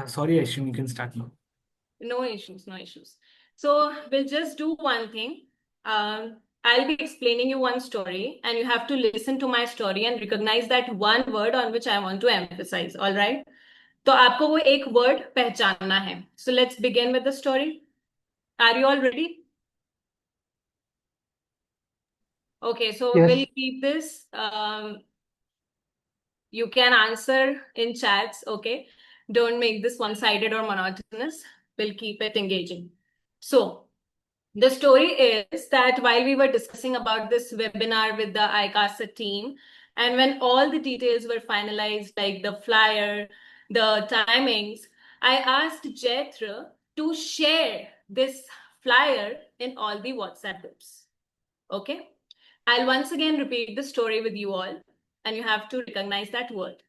Sorry, Ashwin, you can start now. No issues, no issues. So we'll just do one thing. I'll be explaining you one story, and you have to listen to my story and recognize that one word on which I want to emphasize. All right? तो आपको वो एक word पहचानना है. So let's begin with the story. Are you all ready? Okay, so Yes. we'll keep this. You can answer in chats, okay? Don't make this one-sided or monotonous. We'll keep it engaging. So, the story is that while we were discussing about this webinar with the EICASA team, and when all the details were finalized, like the flyer, the timings, I asked Jaitra to share this flyer in all the WhatsApp groups. Okay? I'll once again repeat the story with you all, and you have to recognize that word.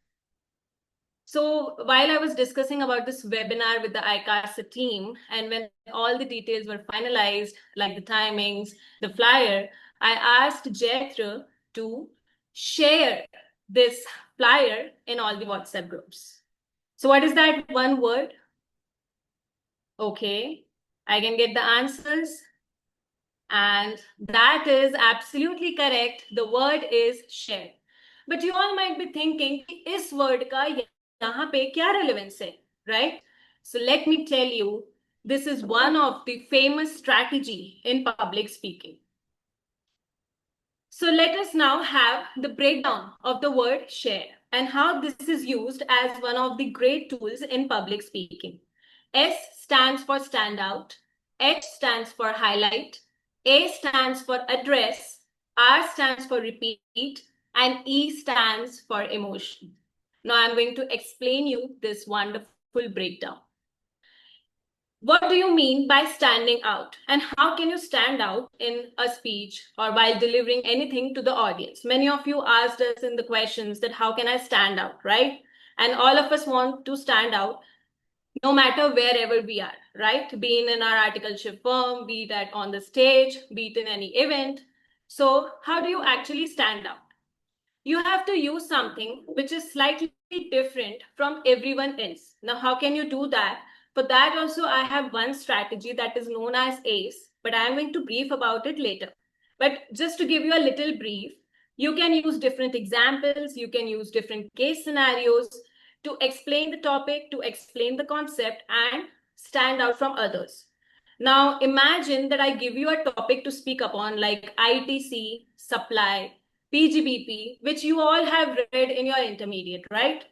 So while I was discussing about this webinar with the EICASA team, and when all the details were finalized, like the timings, the flyer, I asked Jaitra to share this flyer in all the WhatsApp groups. So what is that one word? Okay, I can get the answers. And that is absolutely correct. The word is share. But you all might be thinking, is word ka yahan pe kya relevance hai, right? So let me tell you, this is one of the famous strategy in public speaking. So let us now have the breakdown of the word share and how this is used as one of the great tools in public speaking. S stands for standout, H stands for highlight, A stands for address, R stands for repeat, and E stands for emotion. Now I'm going to explain you this wonderful breakdown. What do you mean by standing out? And how can you stand out in a speech or while delivering anything to the audience? Many of you asked us in the questions that how can I stand out, right? And all of us want to stand out no matter wherever we are, right? Be it in our articleship firm, be it on the stage, be it in any event. So how do you actually stand out? You have to use something which is slightly different from everyone else. Now, how can you do that? For that also, I have one strategy that is known as ACE, but I am going to brief about it later. But just to give you a little brief, you can use different examples, you can use different case scenarios to explain the topic, to explain the concept, and stand out from others. Now, imagine that I give you a topic to speak upon, like ITC, supply, PGBP, which you all have read in your intermediate, right?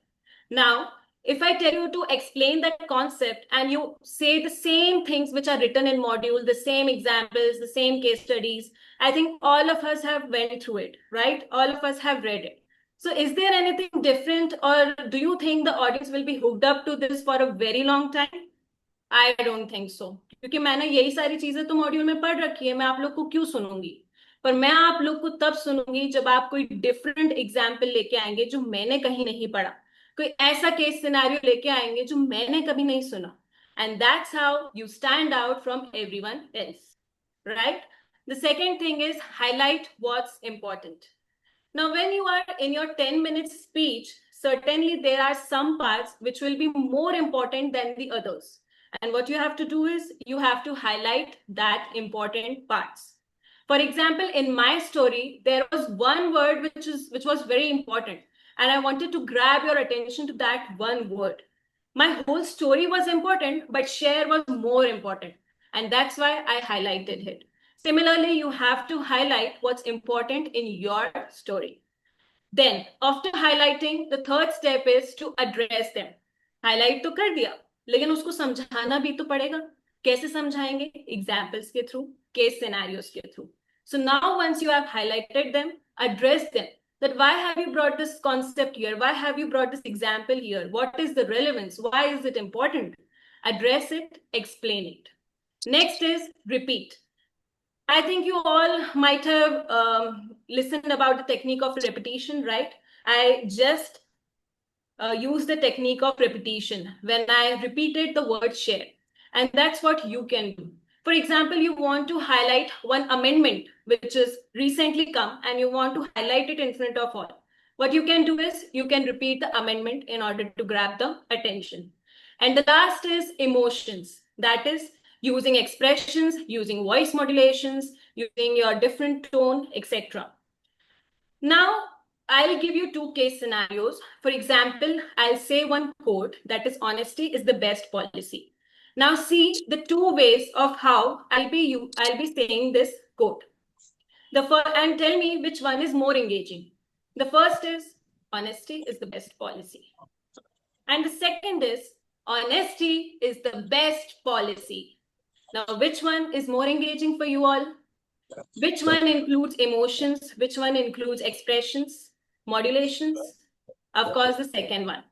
Now, if I tell you to explain that concept and you say the same things which are written in module, the same examples, the same case studies, I think all of us have went through it, right? All of us have read it. So is there anything different, or do you think the audience will be hooked up to this for a very long time? I don't think so. क्योंकि मैंने यही सारी चीजें तो module में पढ़ रखी है, मैं आप लोग को क्यों सुनूंगी? पर मैं आप लोग को तब सुनूंगी जब आप कोई डिफरेंट एग्जाम्पल लेके आएंगे जो मैंने कहीं नहीं पढ़ा, कोई ऐसा केस सिनेरियो लेके आएंगे जो मैंने कभी नहीं सुना. And that's how you stand out from everyone else, right? The second thing is highlight what's important. Now, when you are in your 10-minute speech, certainly there are some parts which will be more important than the others. And what you have to do is you have to highlight that important parts. For example, in my story, there was one word which was very important, and I wanted to grab your attention to that one word. My whole story was important, but share was more important, and that's why I highlighted it. Similarly, you have to highlight what's important in your story. Then, after highlighting, the third step is to address them. Highlight तो कर दिया, लेकिन उसको समझाना भी तो पड़ेगा. कैसे समझाएंगे? Examples के through, case scenarios के through. So now once you have highlighted them, address them. That why have you brought this concept here? Why have you brought this example here? What is the relevance? Why is it important? Address it, explain it. Next is repeat. I think you all might have listened about the technique of repetition, right? I just used the technique of repetition when I repeated the word share. And that's what you can do. For example, you want to highlight one amendment which is recently come and you want to highlight it in front of all. What you can do is you can repeat the amendment in order to grab the attention. And the last is emotions. That is using expressions, using voice modulations, using your different tone, etc. Now, I'll give you two case scenarios. For example, I'll say one quote that is honesty is the best policy. Now see the two ways of how I'll be saying this quote. The first, and tell me which one is more engaging. The first is honesty is the best policy. And the second is honesty is the best policy. Now, which one is more engaging for you all? Which one includes emotions? Which one includes expressions, modulations? Of course, the second one.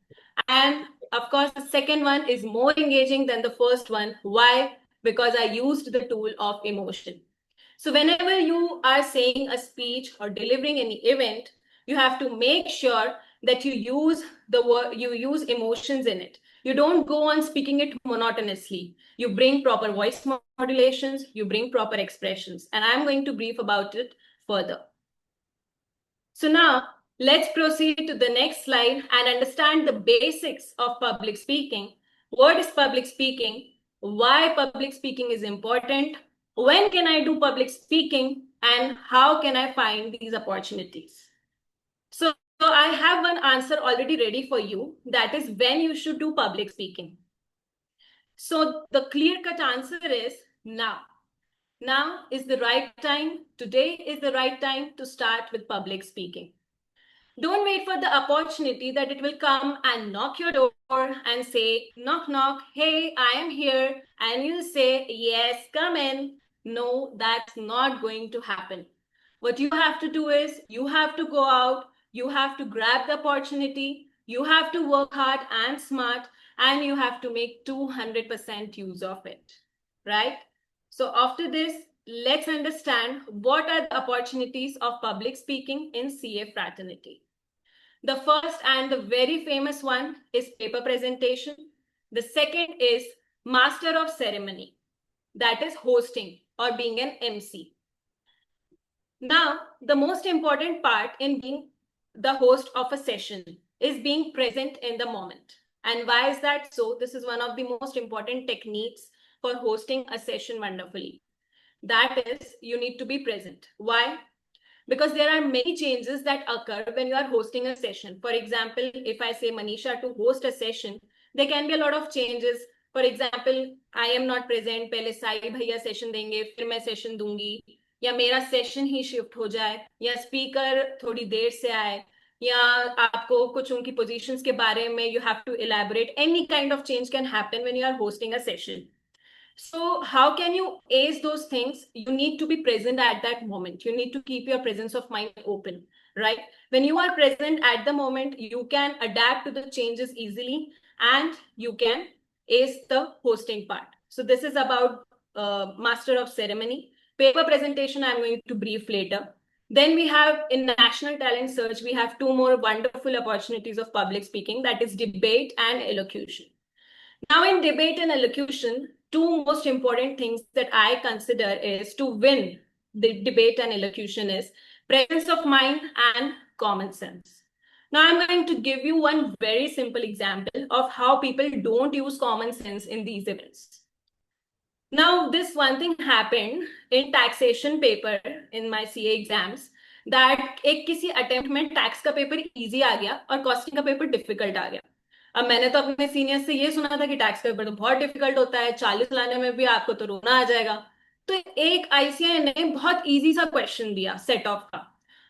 And of course, the second one is more engaging than the first one. Why? Because I used the tool of emotion. So whenever you are saying a speech or delivering any event, you have to make sure that you use the word, you use emotions in it. You don't go on speaking it monotonously. You bring proper voice modulations, you bring proper expressions, and I'm going to brief about it further. So now let's proceed to the next slide and understand the basics of public speaking. What is public speaking? Why public speaking is important? When can I do public speaking? And how can I find these opportunities? So I have one answer already ready for you. That is when you should do public speaking. So the clear-cut answer is now. Now is the right time. Today is the right time to start with public speaking. Don't wait for the opportunity that it will come and knock your door and say, knock, knock, hey, I am here. And you'll say, yes, come in. No, that's not going to happen. What you have to do is you have to go out, you have to grab the opportunity, you have to work hard and smart, and you have to make 200% use of it, right? So after this, let's understand what are the opportunities of public speaking in CA fraternity. The first and the very famous one is paper presentation. The second is master of ceremony, that is hosting or being an MC. Now, the most important part in being the host of a session is being present in the moment. And why is that so? This is one of the most important techniques for hosting a session wonderfully. That is, you need to be present. Why? Because there are many changes that occur when you are hosting a session. For example, if I say Manisha to host a session, there can be a lot of changes. For example, I am not present, पहले साई भैया session देंगे, फिर मैं session दूंगी, या मेरा session ही shift हो जाए, या speaker थोड़ी देर से आए, या आपको कुछ उनकी positions के बारे में you have to elaborate. Any kind of change can happen when you are hosting a session. So how can you ace those things? You need to be present at that moment. You need to keep your presence of mind open, right? When you are present at the moment, you can adapt to the changes easily and you can ace the hosting part. So this is about master of ceremony. Paper presentation, I'm going to brief later. Then we have in National Talent Search, we have two more wonderful opportunities of public speaking, that is debate and elocution. Now in debate and elocution, two most important things that I consider is to win the debate and elocution is presence of mind and common sense. Now I'm going to give you one very simple example of how people don't use common sense in these events. Now this one thing happened in taxation paper in my CA exams that एक किसी attempt में tax का paper easy आ गया और costing का paper difficult आ गया. अब मैंने तो अपने सीनियर से ये सुना था कि टैक्स पेपर तो बहुत डिफिकल्ट होता है, 40 लाने में भी आपको तो रोना आ जाएगा. तो एक आईसीआई ने बहुत इजी सा क्वेश्चन दिया सेट ऑफ का,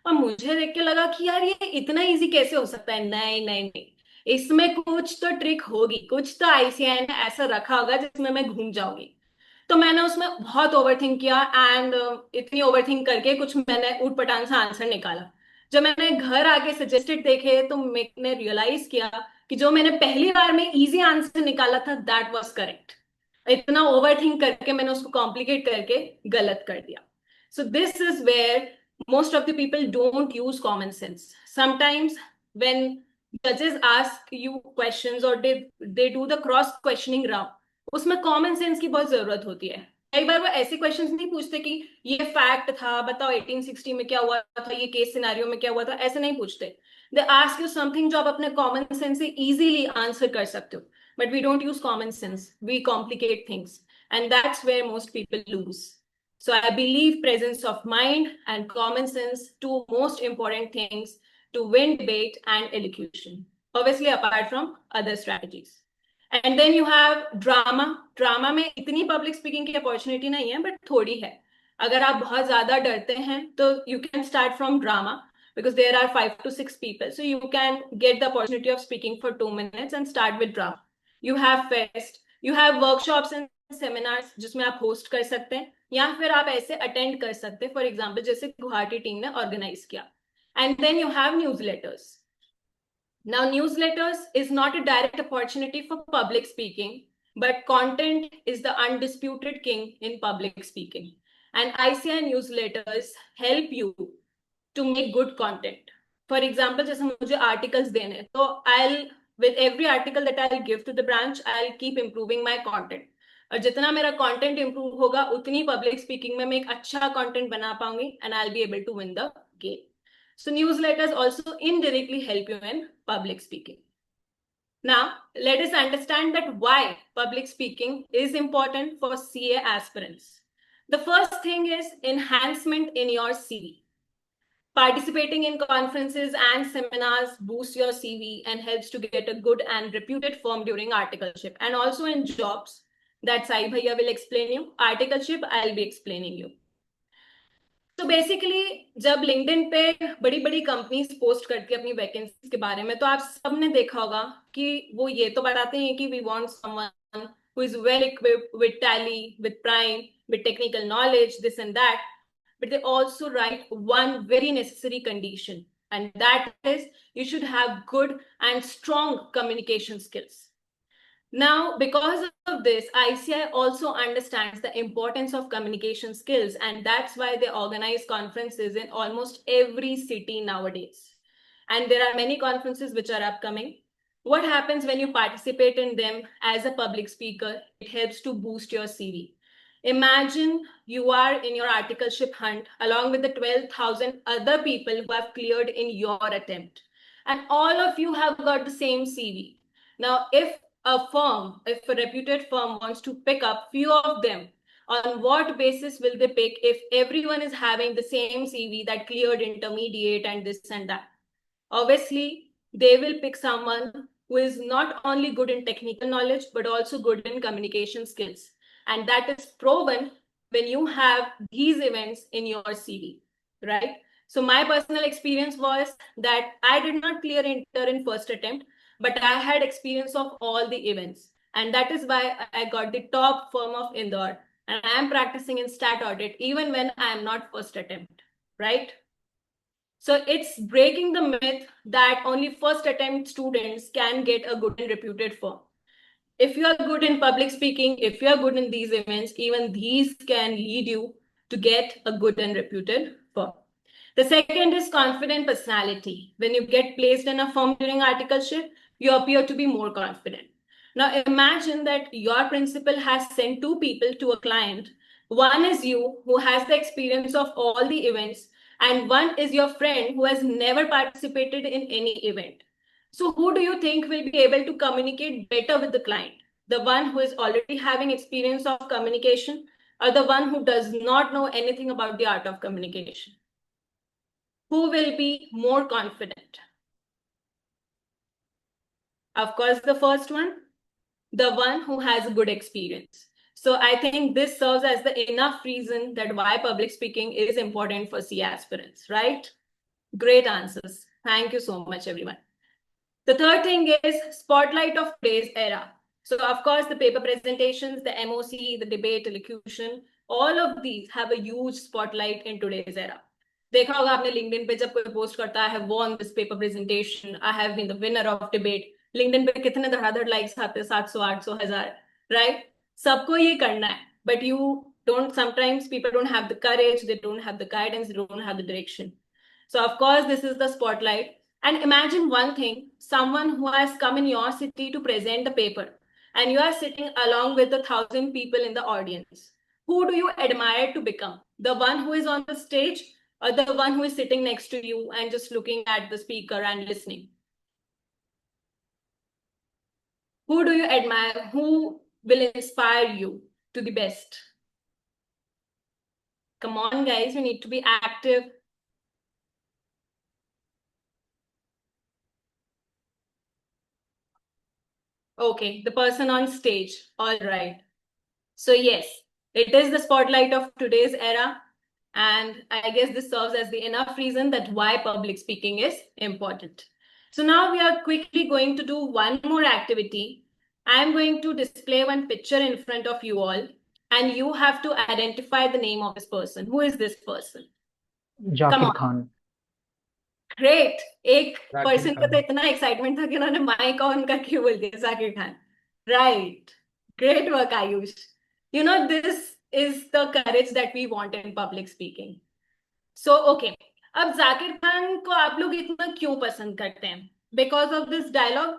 और मुझे देख के लगा कि यार ये इतना इजी कैसे हो सकता है. नहीं नहीं नहीं, इसमें कुछ तो ट्रिक होगी, कुछ तो आईसीआई ने ऐसा रखा होगा जिसमें मैं घूम जाऊंगी. तो मैंने उसमें बहुत ओवरथिंक किया एंड इतनी ओवरथिंक करके कुछ मैंने ऊटपटांग सा आंसर निकाला. जब मैंने घर आके सजेस्टेड देखे तो मैंने रियलाइज किया कि जो मैंने पहली बार में इजी आंसर निकाला था दैट वाज करेक्ट. इतना ओवरथिंक करके मैंने उसको कॉम्प्लिकेट करके गलत कर दिया. So this is where most of the people don't use common sense. Sometimes when judges ask you questions or they do the cross questioning round, उसमें कॉमन सेंस की बहुत जरूरत होती है. कई बार वो ऐसे क्वेश्चंस नहीं पूछते कि ये फैक्ट था, बताओ 1860 में क्या हुआ था, ये केस सिनेरियो में क्या हुआ था, ऐसे नहीं पूछते. They ask you something जो आप अपने common sense से easily answer कर सकते हो. But we don't use common sense. We complicate things. And that's where most people lose. So I believe presence of mind and common sense, two most important things to win debate and elocution. Obviously, apart from other strategies. And then you have drama. Drama में इतनी public speaking की opportunity नहीं है, but थोड़ी है. अगर आप बहुत ज़्यादा डरते हैं, तो you can start from drama because there are 5 to 6 people. So you can get the opportunity of speaking for 2 minutes and start with drama. You have fest, you have workshops and seminars जिसमें आप host कर सकते हैं, या फिर आप ऐसे attend कर सकते हैं, for example जैसे गुवाहाटी टीम ने organize किया. And then you have newsletters. Now, newsletters is not a direct opportunity for public speaking, but content is the undisputed king in public speaking. And ICI newsletters help you to make good content. For example, जैसे मुझे articles देने, तो with every article that I'll give to the branch, I'll keep improving my content. और जितना मेरा content improve होगा, उतनी public speaking में मैं एक अच्छा content बना पाऊंगी, and I'll be able to win the game. So newsletters also indirectly help you in public speaking. Now, let us understand that why public speaking is important for CA aspirants. The first thing is enhancement in your CV. Participating in conferences and seminars boosts your CV and helps to get a good and reputed firm during articleship, and also in jobs. That Sai Bhaiya will explain you. Articleship, I'll be explaining you. तो basically जब LinkedIn पे बड़ी बड़ी companies post करती है अपनी vacancies के बारे में, तो आप सबने देखा होगा कि वो ये तो बताते हैं कि we want someone who is well equipped with Tally, with Prime, with technical knowledge, this and that, but they also write one very necessary condition, and that is you should have good and strong communication skills. Now, because of this, ICI also understands the importance of communication skills, and that's why they organize conferences in almost every city nowadays. And there are many conferences which are upcoming. What happens when you participate in them as a public speaker? It helps to boost your CV. Imagine you are in your articleship hunt along with the 12,000 other people who have cleared in your attempt. And all of you have got the same CV. Now, if a reputed firm wants to pick up few of them, on what basis will they pick if everyone is having the same CV that cleared intermediate and this and that? Obviously, they will pick someone who is not only good in technical knowledge, but also good in communication skills. And that is proven when you have these events in your CV, right? So my personal experience was that I did not clear inter in first attempt, but I had experience of all the events. And that is why I got the top firm of Indore. And I am practicing in stat audit even when I am not first attempt, right? So it's breaking the myth that only first attempt students can get a good and reputed firm. If you are good in public speaking, if you are good in these events, even these can lead you to get a good and reputed firm. The second is confident personality. When you get placed in a firm during articleship, you appear to be more confident. Now imagine that your principal has sent 2 people to a client. One is you, who has the experience of all the events, and one is your friend who has never participated in any event. So who do you think will be able to communicate better with the client? The one who is already having experience of communication, or the one who does not know anything about the art of communication? Who will be more confident? Of course, the first one, the one who has a good experience. So I think this serves as the enough reason that why public speaking is important for C aspirants, right? Great answers. Thank you so much, everyone. The third thing is spotlight of today's era. So of course, the paper presentations, the MOC, the debate, elocution, all of these have a huge spotlight in today's era. देखा होगा आपने LinkedIn पे जब कोई post करता है won this paper presentation, I have been the winner of debate, LinkedIn पे कितने धड़ाधड़ लाइक्स आते हैं, 700 800 1000, right? सबको ये करना है, but you don't, sometimes people don't have the courage, they don't have the guidance, they don't have the direction. So of course this is the spotlight. And imagine one thing, someone who has come in your city to present the paper, and you are sitting along with 1,000 people in the audience. Who do you admire to become? The one who is on the stage or the one who is sitting next to you and just looking at the speaker and listening? Who do you admire? Who will inspire you to the best? Come on, guys, we need to be active. Okay, the person on stage. All right. So yes, it is the spotlight of today's era. And I guess this serves as the enough reason that why public speaking is important. So now we are quickly going to do one more activity. I'm going to display one picture in front of you all, and you have to identify the name of this person. Who is this person? Come Zakir on. Khan great. एक Zakir person का खान. तो इतना excitement था कि उन्होंने mic on करके बोल दिया Zakir Khan. Right. Great work Ayush. You know, this is the courage that we want in public speaking. So, okay. अब जाकिर खान को आप लोग इतना क्यों पसंद करते हैं? Because of this dialogue?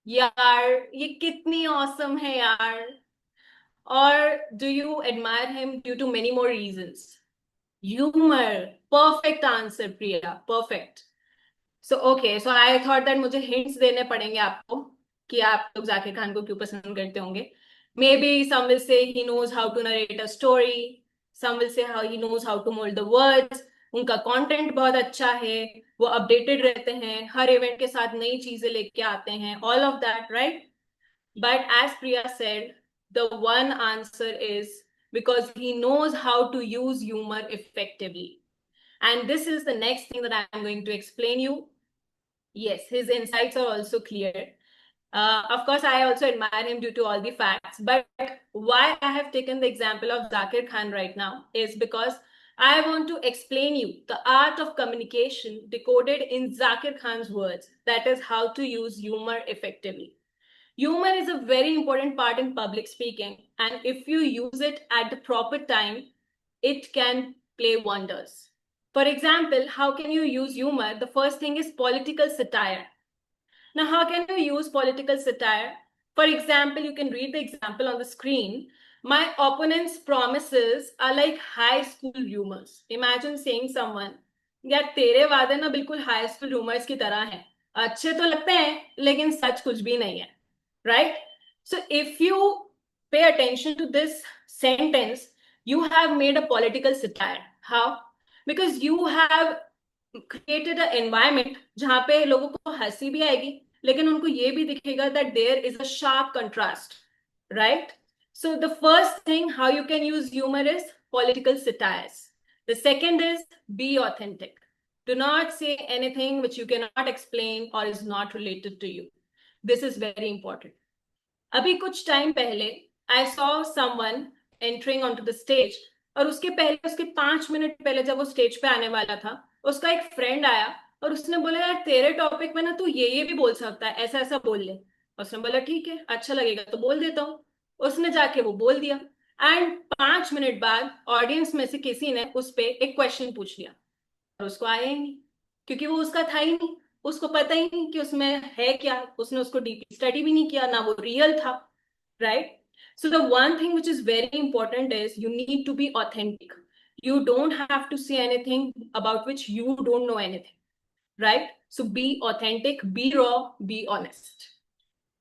यार, ये कितनी awesome है यार. Or do you admire him due to many more reasons? Humor. Perfect answer, Priya. Perfect. So, okay. So, I thought that मुझे hints देने पड़ेंगे आपको कि आप लोग जाकिर खान को क्यों पसंद करते होंगे. Maybe some will say he knows how to narrate a story. Some will say how he knows how to mold the words. उनका content बहुत अच्छा है. वो updated रहते हैं. हर event के साथ नई चीजें लेके आते हैं. All of that, right? But as Priya said, the one answer is because he knows how to use humor effectively. And this is the next thing that I'm going to explain you. Yes, his insights are also clear. Of course, I also admire him due to all the facts. But why I have taken the example of Zakir Khan right now is because I want to explain you the art of communication decoded in Zakir Khan's words. That is how to use humor effectively. Humor is a very important part in public speaking. And if you use it at the proper time, it can play wonders. For example, how can you use humor? The first thing is political satire. Now, how can you use political satire? For example, you can read the example on the screen. My opponent's promises are like high school rumors. Imagine saying someone, यार तेरे वादे ना बिल्कुल high school rumors की तरह हैं. अच्छे तो लगते हैं, लेकिन सच कुछ भी नहीं है. Right? So if you pay attention to this sentence, you have made a political satire. How? Because you have created an environment जहां पे लोगों को हंसी भी आएगी लेकिन उनको ये भी दिखेगा that there is a sharp contrast, right? So the first thing how you can use humor is political satires. The second is be authentic. Do not say anything which you cannot explain or is not related to you. This is very important. अभी कुछ time पहले I saw someone entering onto the stage और उसके पहले उसके 5 minute पहले जब वो स्टेज पे आने वाला था उसका एक फ्रेंड आया और उसने बोला यार तेरे टॉपिक में ना तू ये भी बोल सकता है ऐसा ऐसा बोल ले. उसने बोला ठीक है अच्छा लगेगा तो बोल देता हूँ. उसने जाके वो बोल दिया एंड 5 मिनट बाद ऑडियंस में से किसी ने उस पर एक क्वेश्चन पूछ लिया और उसको आया ही नहीं क्योंकि वो उसका था ही नहीं. उसको पता ही नहीं कि उसमें है क्या. उसने उसको डीपली स्टडी भी नहीं किया ना वो रियल था. Right? So the one thing which is very important is you need to be authentic. You don't have to say anything about which you don't know anything, right? So be authentic, be raw, be honest.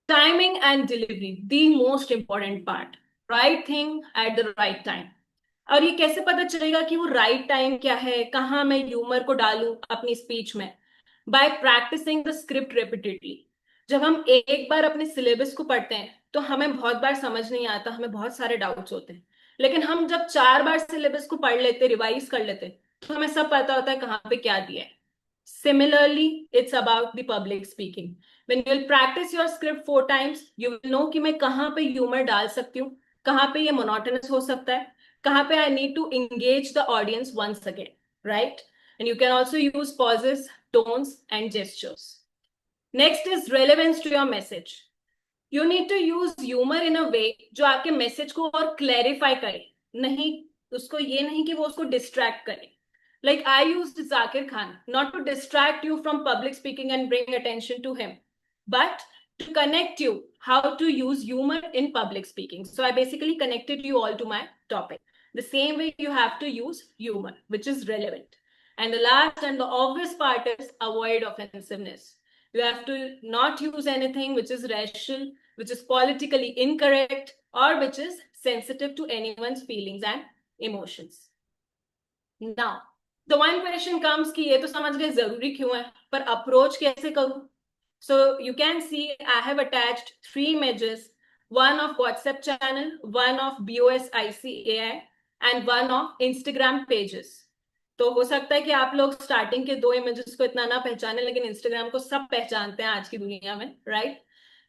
Timing and delivery, the most important part. Right thing at the right time. और ये कैसे पता चलेगा कि वो right time क्या है, कहाँ मैं ह्यूमर को डालूं अपनी स्पीच में? By practising the script repeatedly. जब हम एक बार अपने सिलेबस को पढ़ते हैं तो हमें बहुत बार समझ नहीं आता, हमें बहुत सारे डाउट्स होते हैं. लेकिन हम जब 4 बार सिलेबस को पढ़ लेते, रिवाइज कर लेते, तो हमें सब पता होता है कहाँ पे क्या दिया है. Similarly, it's about the public speaking. When you will practice your script 4 times, you will know कि मैं कहाँ पे ह्यूमर डाल सकती हूँ, कहाँ पे ये मोनोटोनस हो सकता है, कहाँ पे I need to engage the audience once again, right? And you can also use pauses, tones, and gestures. Next is relevance to your message. You need to use humor in a way जो आपके message को और clarify करे, नहीं उसको ये नहीं कि वो उसको डिस्ट्रैक्ट करे. Like I used Zakir Khan not to distract you from public speaking and bring attention to him, but to connect you how to use humor in public speaking. So I basically connected you all to my topic. the same way you have to use humor, which is relevant. And the last and the obvious part is avoid offensiveness. You have to not use anything which is racial, which is politically incorrect, or which is sensitive to anyone's feelings and emotions. Now, the one question comes कि ये तो समझ गए जरूरी क्यों है, पर approach कैसे करूं? So you can see I have attached 3 images, one of WhatsApp channel, one of BOS ICAI, and one of Instagram pages. तो हो सकता है कि आप लोग स्टार्टिंग के 2 इमेजेस को इतना ना पहचाने, लेकिन इंस्टाग्राम को सब पहचानते हैं आज की दुनिया में, right?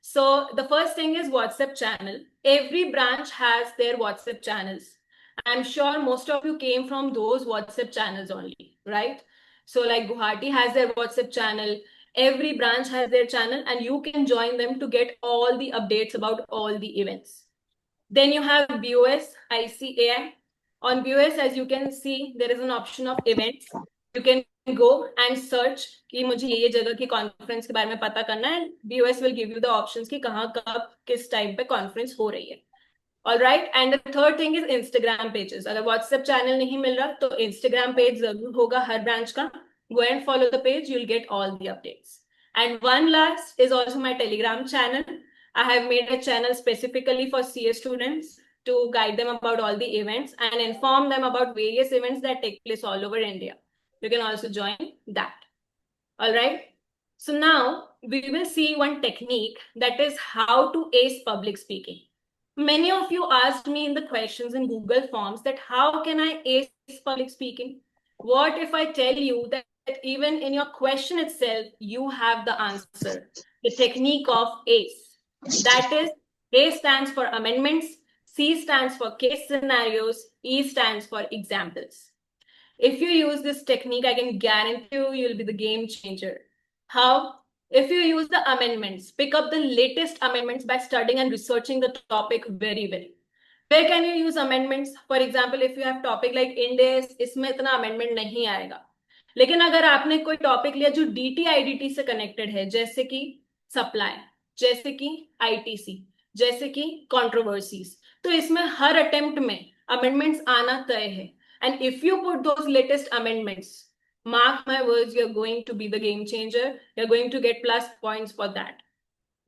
So the first thing is WhatsApp channel. Every branch has their WhatsApp channels. I'm sure most of you came from those WhatsApp channels only, right? So like Guwahati has their WhatsApp channel, every branch has their channel, and you can join them to get all the updates about all the events. Then you have BOS ICAI. On BOS, as you can see, there is an option of events. You can go and search कि मुझे ये जगह की conference के बारे में पता करना है. BOS will give you the options कि कहाँ कब किस टाइम पे कॉन्फ्रेंस हो रही है. All right, and the third thing is Instagram pages. अगर WhatsApp channel नहीं मिल रहा तो Instagram page जरूर होगा हर branch का. Go and follow the page, you'll get all the updates. And one last is also my Telegram channel. I have made a channel specifically for CA students to guide them about all the events and inform them about various events that take place all over India. You can also join that. All right. So now we will see one technique, that is how to ace public speaking. Many of you asked me in the questions in Google Forms that how can I ace public speaking? What if I tell you that even in your question itself, you have the answer, the technique of ACE. That is, A stands for amendments, C stands for case scenarios, E stands for examples. If you use this technique, I can guarantee you'll be the game changer. How? If you use the amendments, pick up the latest amendments by studying and researching the topic very well. Where can you use amendments? For example, if you have topic like India, इसमें इतना amendment नहीं आएगा. लेकिन अगर आपने कोई topic लिया जो DT-IDT से कनेक्टेड है, जैसे कि सप्लाई, जैसे कि ITC, जैसे कि कंट्रोवर्सीज, तो इसमें हर अटेम्प्ट में अमेंडमेंट्स आना तय है. And if you put those latest amendments, mark my words, you're going to be the game changer. You're going to get plus points for that.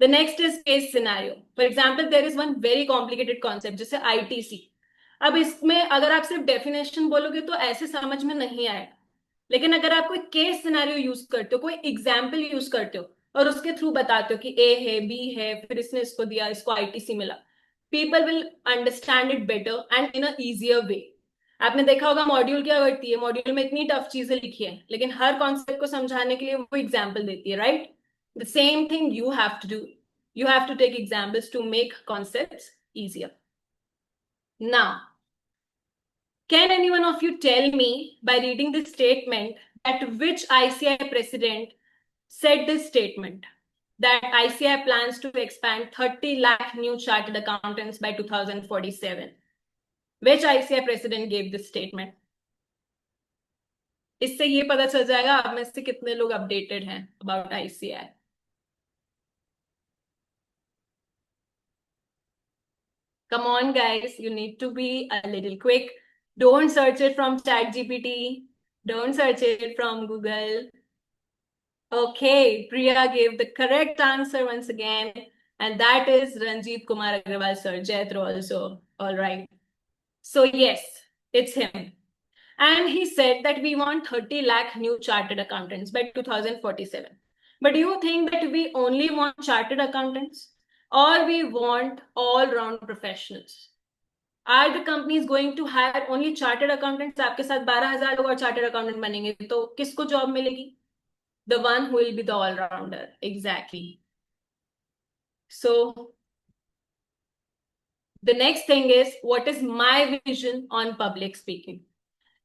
The next is case scenario. For example, there is one very complicated concept, जैसे ITC. अब इसमें अगर आप सिर्फ definition बोलोगे तो ऐसे समझ में नहीं आएगा. लेकिन अगर आप कोई केस सिनेरियो यूज करते हो, कोई एग्जाम्पल यूज करते हो और उसके थ्रू बताते हो कि ए है, बी है, फिर इसने इसको दिया, इसको आईटीसी मिला, people will understand it better and in a easier way. आपने देखा होगा मॉड्यूल क्या करती है, मॉड्यूल में इतनी टफ चीजें लिखी है, लेकिन हर कॉन्सेप्ट को समझाने के लिए वो एग्जाम्पल देती है, right? The same thing you have to do. You have to take examples to make concepts easier. Now, can anyone of you tell me by reading this statement that which ICI president said this statement, that ICI plans to expand 30 lakh new chartered accountants by 2047? Which ICI president gave this statement? इससे ये पता चल जाएगा आप में से कितने लोग अपडेटेड हैं about ICI. Come on, guys, you need to be a little quick. Don't search it from ChatGPT. Don't search it from Google. Okay, Priya gave the correct answer once again, and that is Ranjit Kumar Agrawal sir, Jaitra also. All right. So yes, it's him. And he said that we want 30 lakh new chartered accountants by 2047. But do you think that we only want chartered accountants? Or we want all-round professionals? Are the companies going to hire only chartered accountants? आपके साथ 12,000 लोग और chartered accountant बनेंगे तो किसको job मिलेगी? The one who will be the all-rounder. Exactly. So the next thing is, what is my vision on public speaking?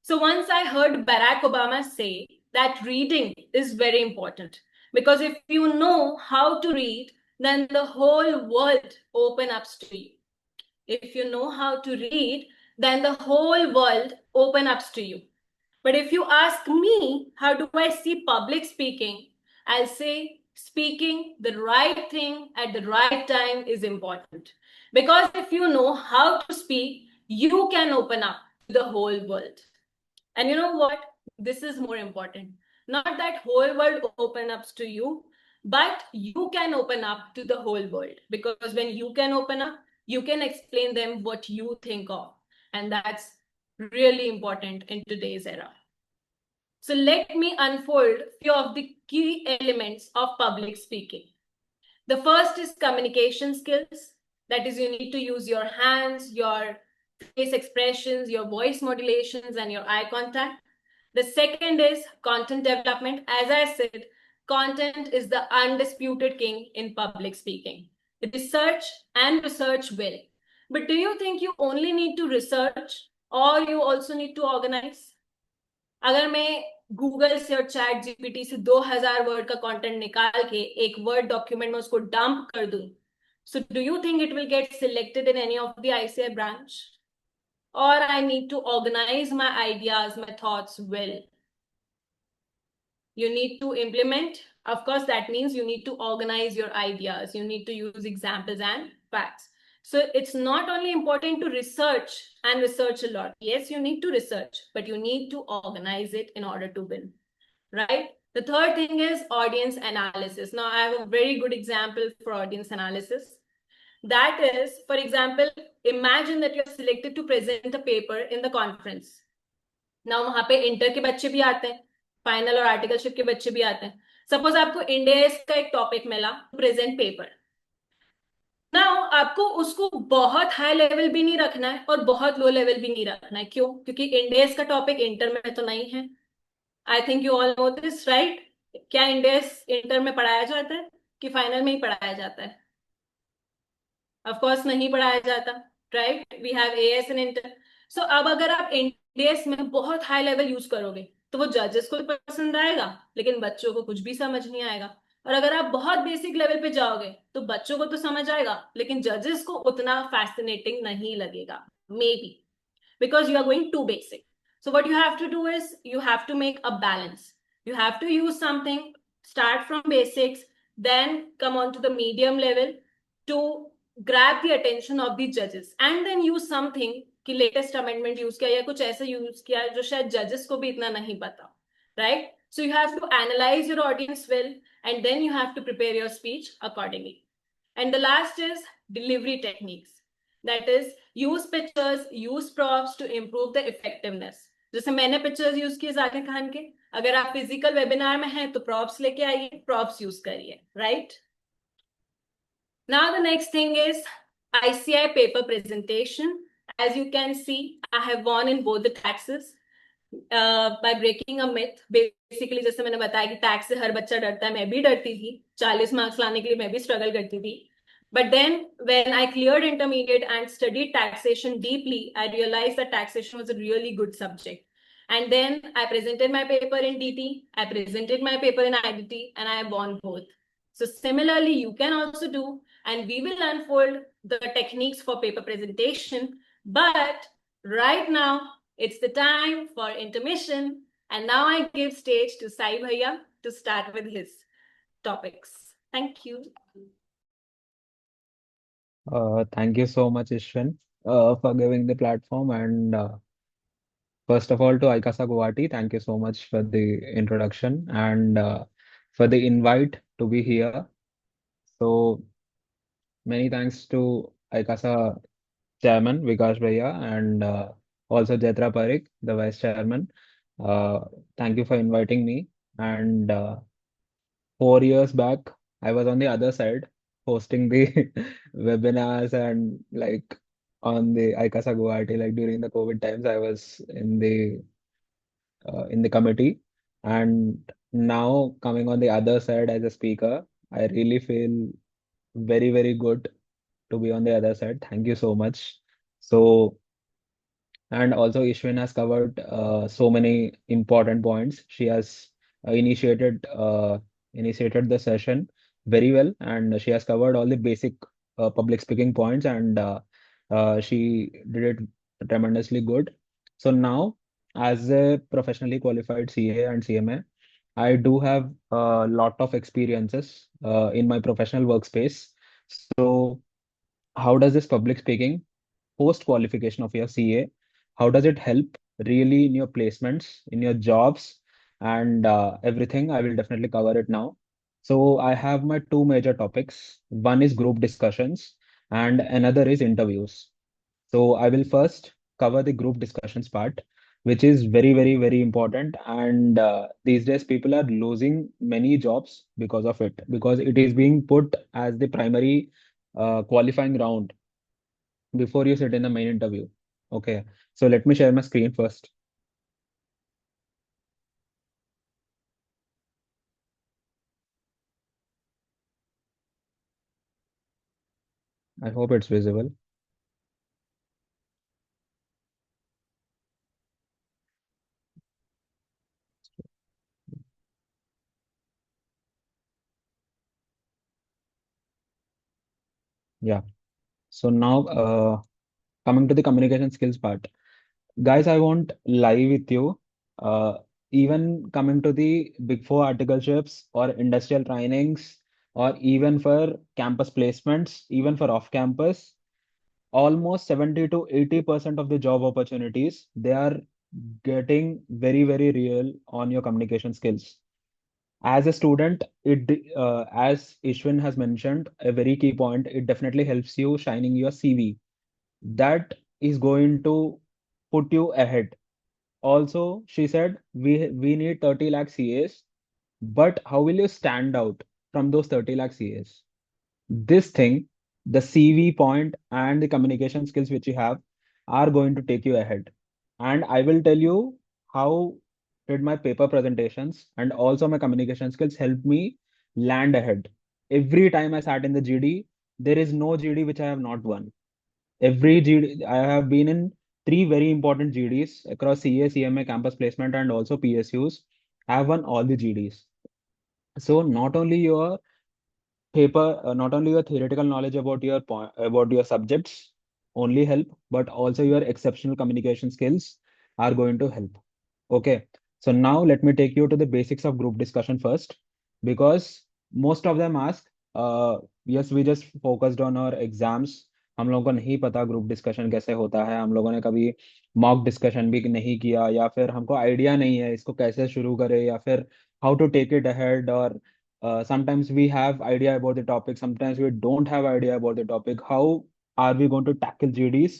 So once I heard Barack Obama say that reading is very important, because if you know how to read, then the whole world opens up to you. If you know how to read, then the whole world opens up to you. But if you ask me, how do I see public speaking? I'll say speaking the right thing at the right time is important. Because if you know how to speak, you can open up. the whole world. And you know what? This is more important. Not that whole world open up to you, but you can open up to the whole world. Because when you can open up, you can explain them what you think of. And that's really important in today's era. So let me unfold few of the key elements of public speaking. The first is communication skills. That is, you need to use your hands, your face expressions, your voice modulations, and your eye contact. The second is content development. As I said, content is the undisputed king in public speaking. Research and research well. But do you think you only need to research or you also need to organize? अगर मैं Google से और chat GPT से 2000 word का content निकाल के एक word document में उसको डंप कर दूं, so do you think it will get selected in any of the ICI branch? Or I need to organize my ideas, my thoughts well? You need to implement. Of course, that means you need to organize your ideas. You need to use examples and facts. So it's not only important to research and research a lot. Yes, you need to research, but you need to organize it in order to win, right? The third thing is audience analysis. Now, I have a very good example for audience analysis. That is, for example, imagine that you're selected to present a paper in the conference. Now, वहां पे inter के बच्चे भी आते हैं, final और articleship के बच्चे भी आते हैं. सपोज आपको इंडिया का एक टॉपिक मिला, प्रेजेंट पेपर. नाउ आपको उसको बहुत हाई लेवल भी नहीं रखना है और बहुत लो लेवल भी नहीं रखना है. क्यों? क्योंकि इंडिया का टॉपिक इंटर में तो नहीं है. I think you all know this, right? क्या इंडिया इंटर में पढ़ाया जाता है कि फाइनल में ही पढ़ाया जाता है? ऑफ कोर्स नहीं पढ़ाया जाता, right? We have AS in inter. So अब अगर आप इंडियस में बहुत हाई लेवल यूज करोगे तो वो जजेस को पसंद आएगा, लेकिन बच्चों को कुछ भी समझ नहीं आएगा. और अगर आप बहुत बेसिक लेवल पे जाओगे तो बच्चों को तो समझ आएगा, लेकिन जजेस को उतना फैसिनेटिंग नहीं लगेगा, may be because you are going too basic. So what you have to do is you have to make a balance. You have to use something, start from basics, then come on to the medium level to grab the attention of the judges, and then use something कि latest amendment use किया या कुछ ऐसा use किया जो शायद judges को भी इतना नहीं पता, right? So you have to analyze your audience well, and then you have to prepare your speech accordingly. And the last is delivery techniques. That is, use pictures, use props to improve the effectiveness. जैसे मैंने pictures use किए जाकिर खान के, अगर आप physical webinar में हैं तो props लेके आइए, props use करिए, right? Now the next thing is ICI paper presentation. As you can see, I have won in both the taxes by breaking a myth. Basically, जैसे मैंने बताया कि टैक्स से हर बच्चा डरता है, मैं भी डरती थी. 40 मार्क्स लाने के लिए मैं भी स्ट्रगल करती थी. But then when I cleared intermediate and studied taxation deeply, I realized that taxation was a really good subject. And then I presented my paper in DT, I presented my paper in IDT, and I won both. So similarly, you can also do, and we will unfold the techniques for paper presentation. But right now, it's the time for intermission. And now I give stage to Sai Bhaiya to start with his topics. Thank you. Thank you so much, Ishwin, for giving the platform. And first of all, to EICASA Guwahati, thank you so much for the introduction and for the invite to be here. So many thanks to EICASA Chairman Vikas Bhaiya and also Jaitra Parikh, the Vice Chairman. Thank you for inviting me. And 4 years back, I was on the other side hosting the webinars and like on the EICASA Guwahati, like during the COVID times, I was in the committee, and now coming on the other side as a speaker, I really feel very, very good to be on the other side. Thank you so much. So, and also Ishwin has covered so many important points. She has initiated the session very well, and she has covered all the basic public speaking points, and she did it tremendously good. So now, as a professionally qualified CA and CMA, I do have a lot of experiences in my professional workspace. So, how does this public speaking post qualification of your CA How does it help really in your placements, in your jobs, and everything? I will definitely cover it now. So I have my two major topics. One is group discussions, and another is interviews. So I will first cover the group discussions part, which is very, very, very important. And these days, people are losing many jobs because of it, because it is being put as the primary qualifying round before you sit in the main interview. Okay, so let me share my screen first. I hope it's visible. Yeah. So now, coming to the communication skills part. Guys, I won't lie with you. Uh, Even coming to the Big Four articleships or industrial trainings, or even for campus placements, even for off campus, almost 70 to 80% of the job opportunities, they are getting very, very real on your communication skills. As a student, as Ishwin has mentioned, a very key point, it definitely helps you shining your CV. That is going to put you ahead. Also, she said we need 30 lakh CAs, but how will you stand out from those 30 lakh CAs? This thing, the CV point and the communication skills which you have are going to take you ahead. And I will tell you how did my paper presentations and also my communication skills help me land ahead. Every time I sat in the GD, there is no GD which I have not won. Every GD, I have been in three very important GDs across CA, CMA, campus placement, and also PSUs. I have won all the GDs. So not only your theoretical knowledge about your point, about your subjects only help, but also your exceptional communication skills are going to help. Okay, so now let me take you to the basics of group discussion first, because most of them ask, yes, we just focused on our exams. हम लोगों को नहीं पता group discussion कैसे होता है, हम लोगों ने कभी मॉक डिस्कशन भी नहीं किया, या फिर हमको आइडिया नहीं है इसको कैसे शुरू करें, या फिर how to take it ahead, और sometimes we have idea about the topic, sometimes we don't have idea about the topic. How are we going to tackle GDs?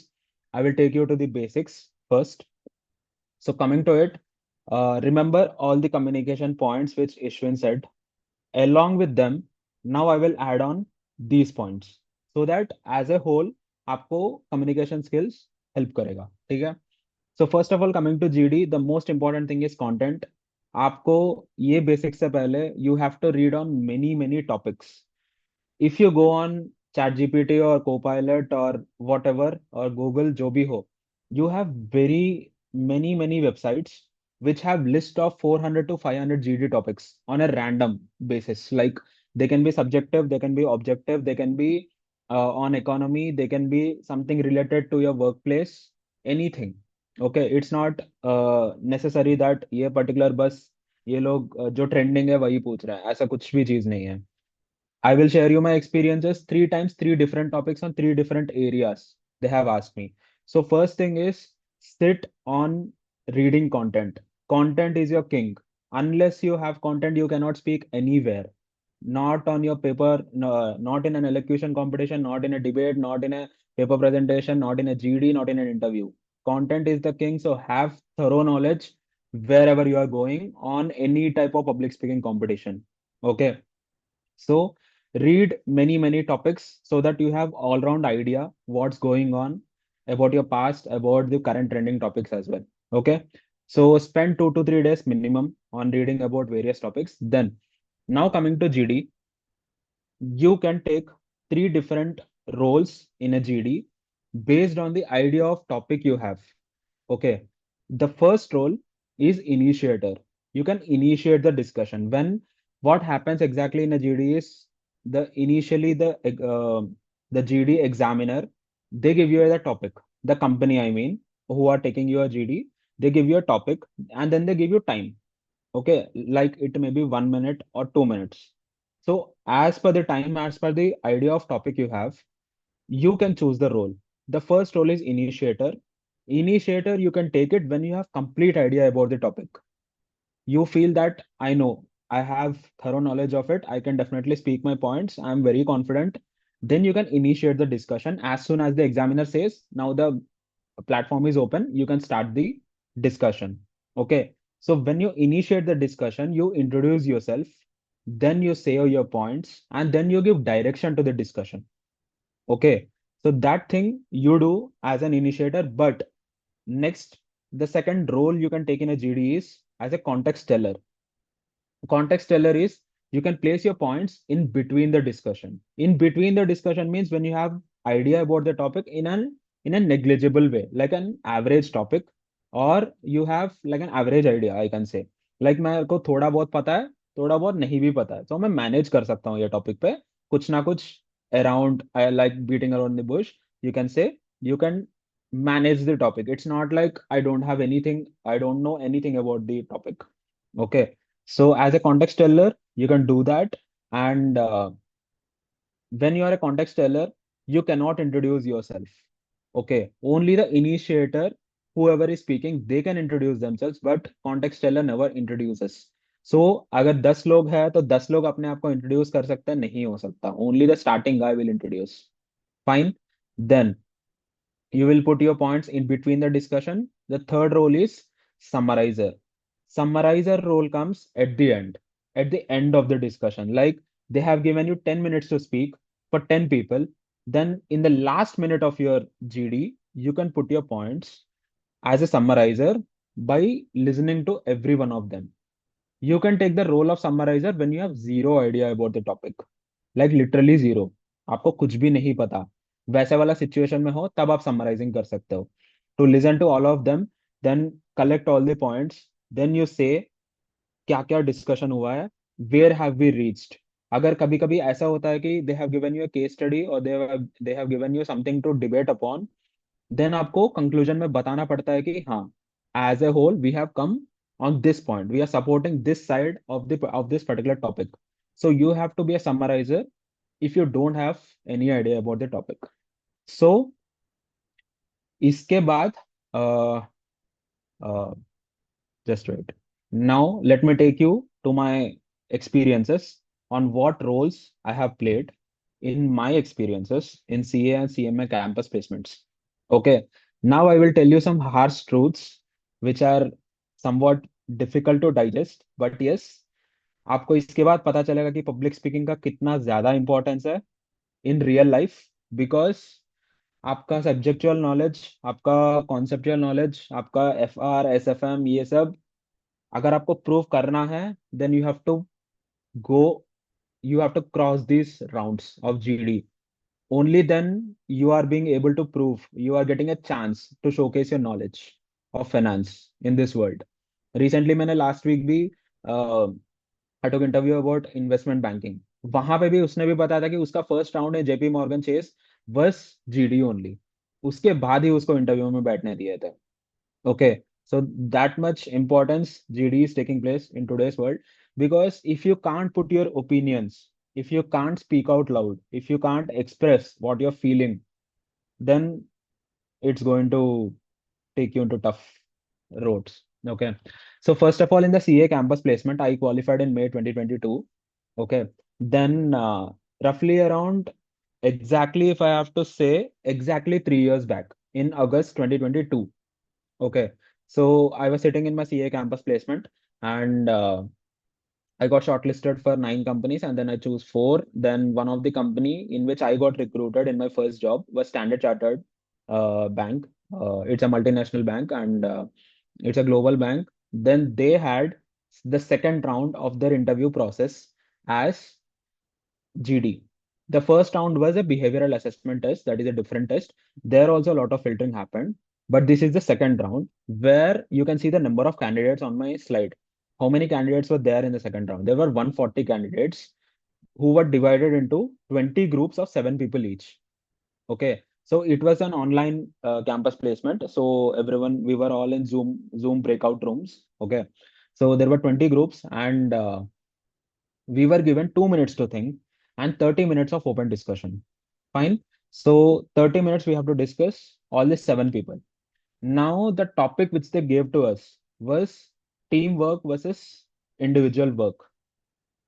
I will take you to the basics first. So coming to it, remember all the communication points which Ishwin said. Along with them, now I will add on these points so that as a whole आपको communication skills help करेगा. ठीक है? So first of all, coming to GD, the most important thing is content. आपको ये basic से पहले you have to read on many topics. If you go on ChatGPT or Copilot or whatever, or Google, जो भी हो, you have very many websites which have list of 400 to 500 GD topics on a random basis. Like they can be subjective, they can be objective, they can be on economy, they can be something related to your workplace, anything. Okay, it's not necessary that ये particular बस ये लोग जो trending है वही पूछ रहा है, ऐसा कुछ भी चीज नहीं है. I will share you my experiences three times, three different topics on three different areas they have asked me. So first thing is sit on reading content. Content is your king. Unless you have content, you cannot speak anywhere. Not on your paper, no, not in an elocution competition, not in a debate, not in a paper presentation, not in a GD, not in an interview. Content is the king, so have thorough knowledge wherever you are going on any type of public speaking competition. Okay. So read many topics so that you have all round idea what's going on about your past, about the current trending topics as well. Okay. So spend 2 to 3 days minimum on reading about various topics. Then now coming to GD, you can take three different roles in a GD based on the idea of topic you have. Okay. The first role is initiator. You can initiate the discussion. When what happens exactly in a GD is the GD examiner, they give you the topic. The company, I mean, who are taking your GD, they give you a topic and then they give you time. Okay, like it may be 1 minute or 2 minutes. So as per the time, as per the idea of topic you have, you can choose the role. The first role is initiator. Initiator, you can take it when you have complete idea about the topic. You feel that I know, I have thorough knowledge of it, I can definitely speak my points, I'm very confident. Then you can initiate the discussion as soon as the examiner says, now the platform is open, you can start the discussion. Okay. So when you initiate the discussion, you introduce yourself, then you say your points, and then you give direction to the discussion. Okay. So that thing you do as an initiator, but next, the second role you can take in a GD is as a context teller. Context teller is you can place your points in between the discussion. In between the discussion means when you have idea about the topic in a negligible way, like an average topic, or you have like an average idea, I can say. Like मेरे को थोड़ा बहुत पता है, थोड़ा बहुत नहीं भी पता है, तो मैं मैनेज कर सकता हूँ ये टॉपिक पे कुछ ना कुछ around. I like beating around the bush. You can say you can manage the topic. It's not like I don't have anything, I don't know anything about the topic. Okay. So as a context teller, you can do that. And when you are a context teller, you cannot introduce yourself. Okay. Only the initiator, whoever is speaking, they can introduce themselves, but context teller never introduces. So अगर 10 लोग हैं तो 10 लोग अपने आप को introduce कर सकते हैं, नहीं हो सकता. Only the starting guy will introduce. Fine. Then you will put your points in between the discussion. The third role is summarizer. Summarizer role comes at the end of the discussion. Like they have given you 10 minutes to speak for 10 people. Then in the last minute of your GD, you can put your points as a summarizer by listening to every one of them. You can take the role of summarizer when you have zero idea about the topic. Like literally zero. आपको कुछ भी नहीं पता. वैसे वाला situation में हो तब आप समराइजिंग कर सकते हो. To listen to all of them, then collect all the points, then you say क्या क्या डिस्कशन हुआ है, where have we reached. अगर कभी कभी ऐसा होता है कि they have given you a case study or they have given you something to debate upon, then आपको कंक्लूजन में बताना पड़ता है कि हाँ, as a whole we have come on this point, we are supporting this side of this particular topic. So you have to be a summariser if you don't have any idea about the topic. So इसके बाद just wait. Now let me take you to my experiences on what roles I have played in my experiences in CA and CMA campus placements. Okay. Now I will tell you some harsh truths which are somewhat difficult to digest, but yes, आपको इसके बाद पता चलेगा कि public speaking का कितना ज्यादा importance है इन रियल लाइफ. बिकॉज आपका सब्जेक्चुअल नॉलेज, आपका कॉन्सेप्चुअल नॉलेज, आपका FR SFM ये सब अगर आपको प्रूव करना है, then go you have to cross these rounds of GD. Only then you are being able to prove, you are getting a chance to showcase your knowledge of finance in this world. Recently मैंने last week भी I took interview about investment banking. वहां पे भी उसने भी बताया था कि उसका फर्स्ट राउंड है JP Morgan Chase बस GD ओनली. उसके बाद ही उसको इंटरव्यू में बैठने दिए थे. Okay, so that much importance GD is taking place in today's world, because if you can't put your opinions, if you can't speak out loud, if you can't express what you're feeling, then it's going to take you into tough roads. Okay, so first of all, in the CA campus placement, I qualified in May 2022. Okay, then roughly around, exactly if I have to say, exactly 3 years back in August 2022. Okay, so I was sitting in my CA campus placement, and I got shortlisted for 9 companies, and then I choose four. Then one of the company in which I got recruited in my first job was Standard Chartered Bank. It's a multinational bank, and it's a global bank. Then they had the second round of their interview process as GD. The first round was a behavioral assessment test, that is a different test. There also a lot of filtering happened. But this is the second round where you can see the number of candidates on my slide. How many candidates were there in the second round? There were 140 candidates who were divided into 20 groups of 7 people each. Okay. So it was an online campus placement. So everyone, we were all in Zoom breakout rooms. Okay. So there were 20 groups, and we were given 2 minutes to think and 30 minutes of open discussion. Fine. So 30 minutes we have to discuss all the 7 people. Now, the topic which they gave to us was teamwork versus individual work.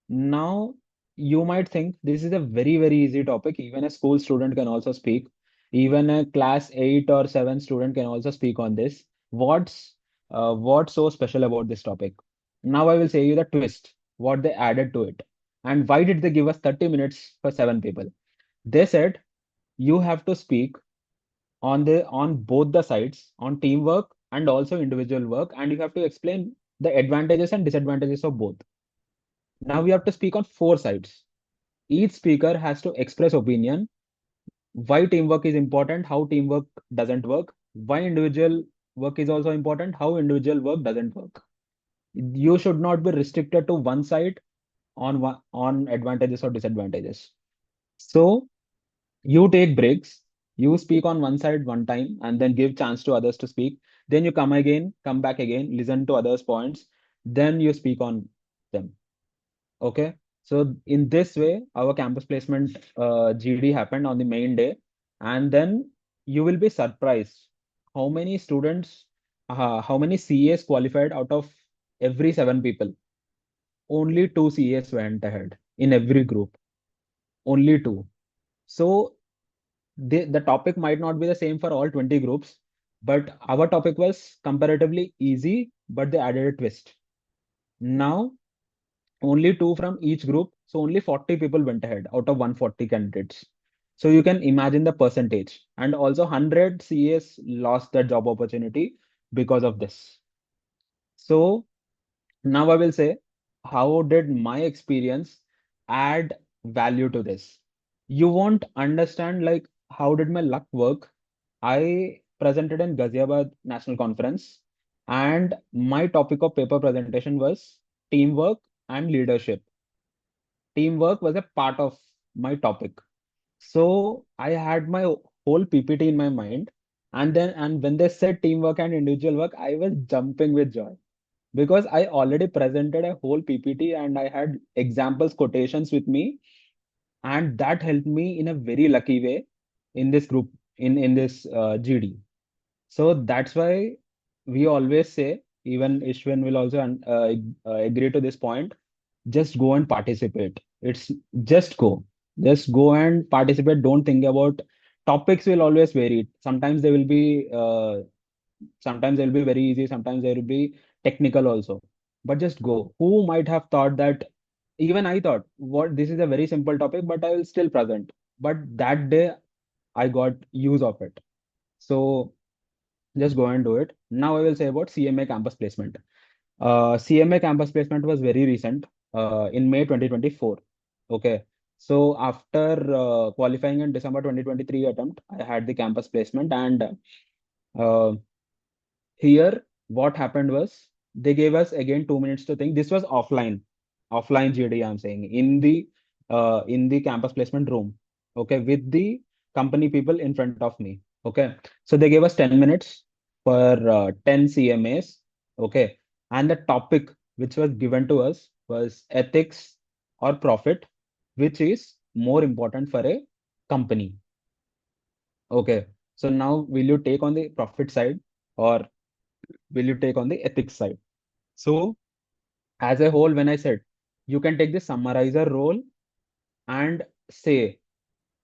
Now, you might think this is a very, very easy topic. Even a school student can also speak. Even a class 8 or 7 student can also speak on this. What's so special about this topic? Now I will say you the twist, what they added to it. And why did they give us 30 minutes for 7 people? They said you have to speak on both the sides, on teamwork and also individual work, and you have to explain the advantages and disadvantages of both. Now we have to speak on four sides. Each speaker has to express opinion, why teamwork is important, how teamwork doesn't work, why individual work is also important, how individual work doesn't work. You should not be restricted to one side on advantages or disadvantages. So you take breaks, you speak on one side one time, and then give chance to others to speak. Then you come back again, listen to others' points, then you speak on them. Okay. So in this way, our campus placement GD happened on the main day, and then you will be surprised how many students, how many CAs qualified out of every 7 people. Only two CAs went ahead in every group. Only two. So the topic might not be the same for all 20 groups, but our topic was comparatively easy, but they added a twist. Now only two from each group. So only 40 people went ahead out of 140 candidates. So you can imagine the percentage. And also 100 CAs lost their job opportunity because of this. So now I will say, how did my experience add value to this? You won't understand like how did my luck work. I presented in Ghaziabad National Conference, and my topic of paper presentation was teamwork and leadership. Teamwork was a part of my topic. So I had my whole PPT in my mind, and when they said teamwork and individual work, I was jumping with joy because I already presented a whole PPT and I had examples, quotations with me, and that helped me in a very lucky way in this group in this GD. So that's why we always say, even Ishwin will also agree to this point, just go and participate. It's just go. Just go and participate. Don't think about topics will always vary. Sometimes they'll be very easy, sometimes they will be technical also. But just go. Who might have thought that even I thought, what this is a very simple topic, but I will still present. But that day I got use of it. So just go and do it. Now I will say about CMA campus placement. CMA campus placement was very recent, in May 2024. Okay. So after qualifying in December 2023 attempt, I had the campus placement, and uh, here, what happened was they gave us again 2 minutes to think. This was offline GD. I'm saying in the campus placement room. Okay, with the company people in front of me. Okay, so they gave us 10 minutes for 10 CMAs. Okay, and the topic which was given to us was ethics or profit, which is more important for a company. Okay, so now will you take on the profit side, or will you take on the ethics side? So, as a whole, when I said you can take the summarizer role and say,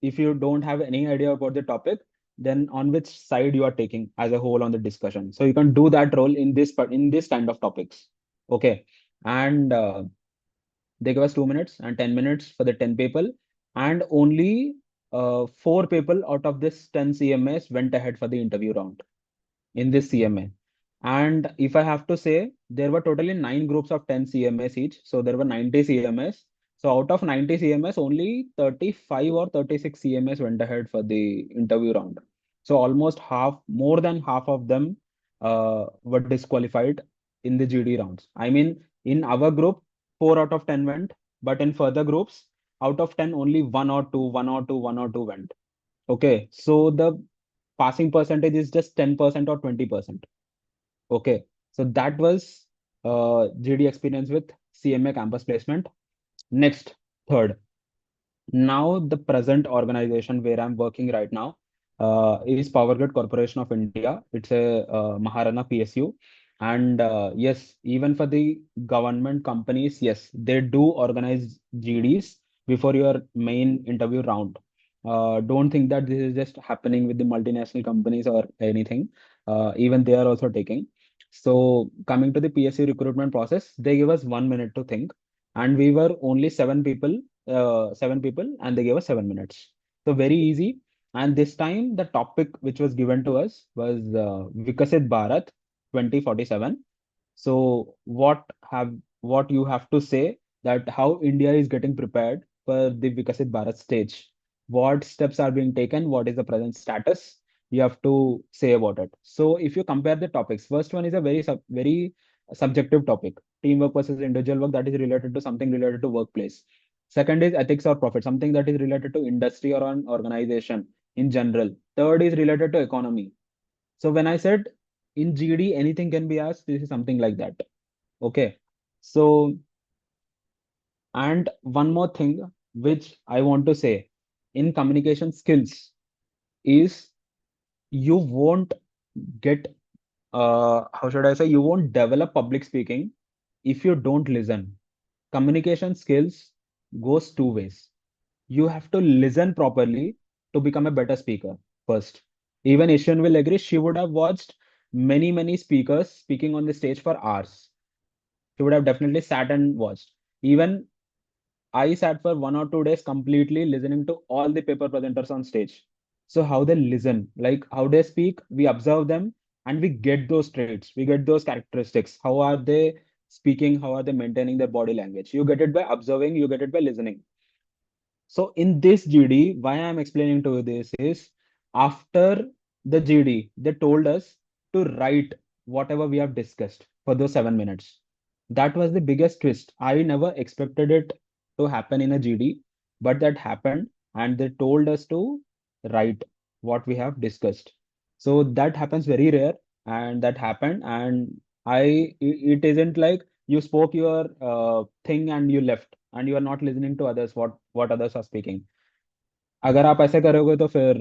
if you don't have any idea about the topic, then on which side you are taking as a whole on the discussion. So you can do that role in this kind of topics. Okay, and they give us 2 minutes and 10 minutes for the 10 people, and only 4 people out of this 10 CMAs went ahead for the interview round in this CMA. And if I have to say, there were totally 9 groups of 10 CMAs each. So there were 90 CMAs. So out of 90 CMAs, only 35 or 36 CMAs went ahead for the interview round. So almost half, more than half of them were disqualified in the GD rounds. I mean, in our group, 4 out of 10 went, but in further groups, out of 10, only 1 or 2 went. Okay, so the passing percentage is just 10% or 20%. Okay, so that was GD experience with CMA campus placement. Next, third. Now the present organization where I'm working right now, is Power Grid Corporation of India. It's a Maharana PSU. And yes, even for the government companies, yes, they do organize GDs before your main interview round. Don't think that this is just happening with the multinational companies or anything. Even they are also taking. So coming to the PSU recruitment process, they give us 1 minute to think, and we were only seven people, and they gave us 7 minutes. So very easy. And this time, the topic which was given to us was Vikasit Bharat 2047. So what you have to say that how India is getting prepared for the Vikasit Bharat stage. What steps are being taken? What is the present status? You have to say about it. So if you compare the topics, first one is a very subjective topic, teamwork versus individual work, that is related to something related to workplace. Second is ethics or profit, something that is related to industry or an organization in general. Third is related to economy. So when I said in GD anything can be asked, this is something like that. Okay. So, and one more thing which I want to say in communication skills is you won't get, how should I say, you won't develop public speaking if you don't listen. Communication skills goes two ways. You have to listen properly to become a better speaker first. Even Ishwin will agree, she would have watched many speakers speaking on the stage for hours. She would have definitely sat and watched. Even I sat for 1 or 2 days completely listening to all the paper presenters on stage. So how they listen, like how they speak, we observe them and we get those traits, we get those characteristics. How are they speaking? How are they maintaining their body language? You get it by observing, you get it by listening. So in this GD, why I'm explaining to you this is after the GD, they told us to write whatever we have discussed for those 7 minutes. That was the biggest twist. I never expected it to happen in a GD, but that happened, and they told us to write what we have discussed. So that happens very rare, and that happened. And it isn't like you spoke your thing and you left and you are not listening to others what others are speaking. अगर आप ऐसे करोगे तो फिर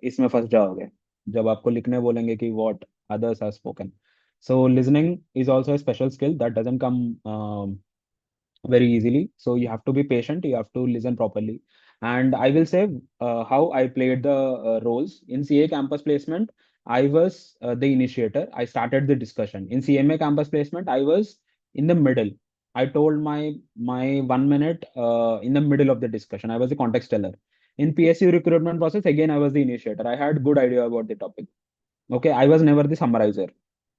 इसमें फंस जाओगे जब आपको लिखने बोलेंगे कि what others have spoken. So listening is also a special skill that doesn't come very easily. So you have to be patient, you have to listen properly. And I will say how I played the roles in CA campus placement. I was the initiator. I started the discussion. In CMA campus placement, I was in the middle. I told my 1 minute in the middle of the discussion. I was the context teller. In PSU recruitment process, again, I was the initiator. I had good idea about the topic. Okay, I was never the summarizer.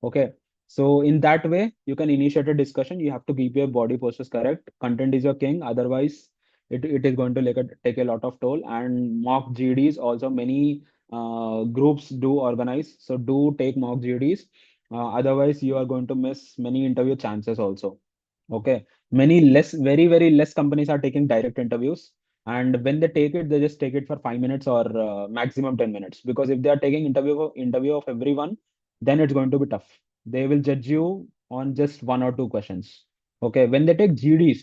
Okay, so in that way, you can initiate a discussion. You have to keep your body postures correct. Content is your king. Otherwise, it is going to take a lot of toll. And mock GDs also many groups do organize. So do take mock GDs. Otherwise, you are going to miss many interview chances also. Okay, many very less companies are taking direct interviews, and when they take it, they just take it for 5 minutes or maximum 10 minutes. Because if they are taking interview of everyone, then it's going to be tough. They will judge you on just 1 or 2 questions. Okay, when they take GDs,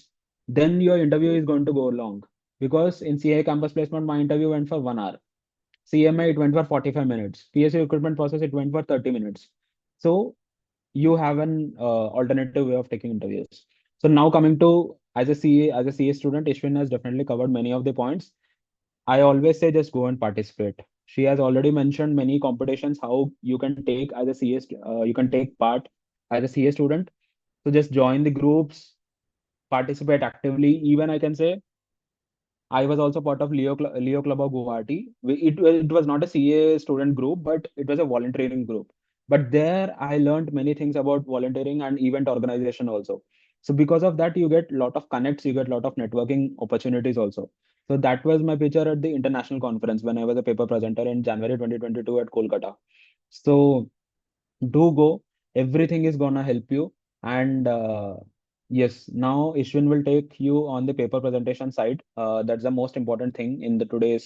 then your interview is going to go long. Because in CA campus placement, my interview went for 1 hour. CMA, it went for 45 minutes. PSU recruitment process, it went for 30 minutes. So you have an alternative way of taking interviews. So now coming to as a CA student, Ishwin has definitely covered many of the points. I always say just go and participate. She has already mentioned many competitions how you can take as a you can take part as a CA student. So just join the groups, participate actively. Even I can say I was also part of Leo Club of Guwahati. It was not a CA student group, but it was a volunteering group. But there I learned many things about volunteering and event organization also. So because of that, you get a lot of connects, you get a lot of networking opportunities also. So that was my picture at the international conference when I was a paper presenter in January 2022 at Kolkata. So do go. Everything is gonna help you. And yes, now Ishwin will take you on the paper presentation side. That's the most important thing in the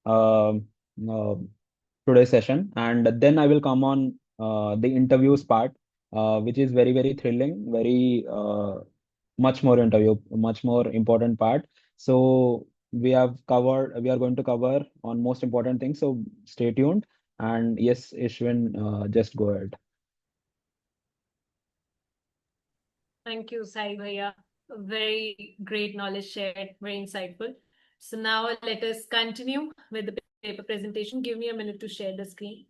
um uh, today's session. And then I will come on the interviews part, which is very thrilling, very much more important part. So we are going to cover on most important things. So stay tuned. And yes, Ishwin, just go ahead. Thank you, Sai Bhaiya. Very great knowledge shared, very insightful. So now let us continue with the paper presentation. Give me a minute to share the screen.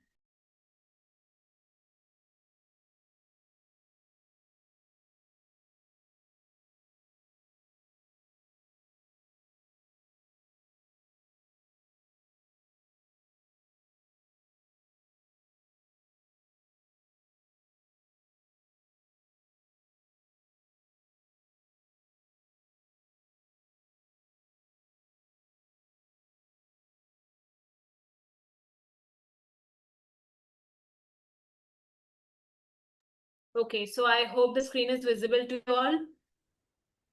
Okay, so I hope the screen is visible to you all.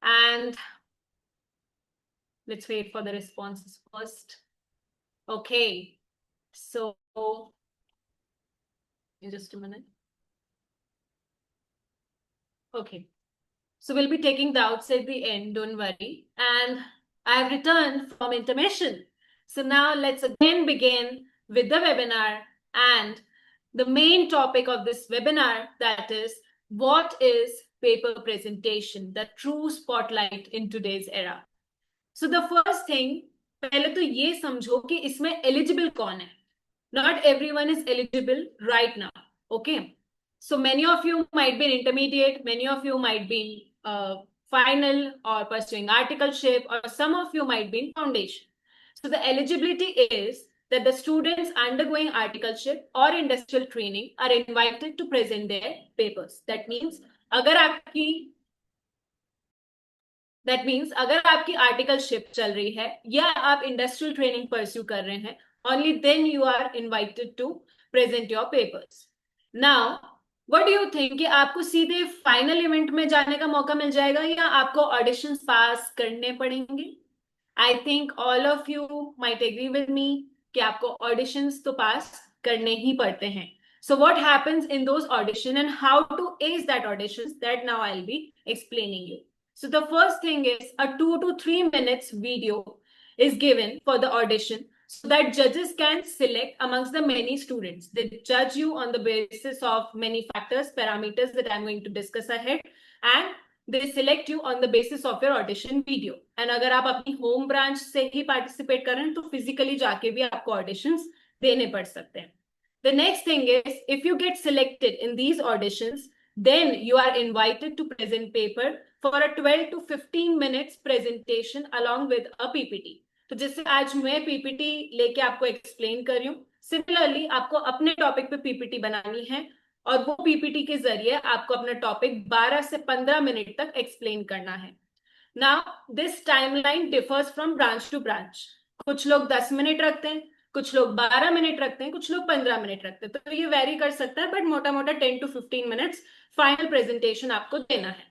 And let's wait for the responses first. Okay, so in just a minute. Okay, so we'll be taking doubts at the end, don't worry. And I've returned from intermission. So now let's again begin with the webinar and the main topic of this webinar, that is, what is paper presentation, the true spotlight in today's era. So the first thing, पहले तो ये समझो कि इसमें eligible कौन है. Not everyone is eligible right now. Okay. So many of you might be in intermediate, many of you might be final or pursuing articleship, or some of you might be in foundation. So the eligibility is that the students undergoing articleship or industrial training are invited to present their papers. That means अगर आपकी articleship चल रही है या आप industrial training pursue कर रहे हैं, only then you are invited to present your papers. Now, what do you think कि आपको सीधे फाइनल इवेंट में जाने का मौका मिल जाएगा या आपको ऑडिशंस पास करने पड़ेंगे? I think all of you might agree with me कि आपको ऑडिशंस तो पास करने ही पड़ते हैं. So what happens in those auditions and how to ace that auditions, that now I'll be explaining you. So the first thing is a 2 to 3 minutes video is given for the audition so that judges can select amongst the many students. They judge you on the basis of many factors, parameters that I'm going to discuss ahead, and they select you on the basis of your audition video. And अगर आप अपनी home branch से ही participate कर रहे हैं तो physically जाके भी आपको auditions देने पड़ सकते हैं. The next thing is, if you get selected in these auditions, then you are invited to present paper for a 12 to 15 minutes presentation along with a PPT. तो जैसे आज मैं PPT लेके आपको explain कर रही हूँ, similarly आपको अपने topic पे PPT बनानी है और वो PPT के जरिए आपको अपना टॉपिक 12 से 15 मिनट तक एक्सप्लेन करना है. Now, this timeline differs from branch to branch. कुछ लोग 10 मिनट रखते हैं, कुछ लोग 12 मिनट रखते हैं, कुछ लोग 15 मिनट रखते हैं. तो ये वेरी कर सकता है, बट मोटा मोटा 10 to 15 मिनट्स फाइनल प्रेजेंटेशन आपको देना है.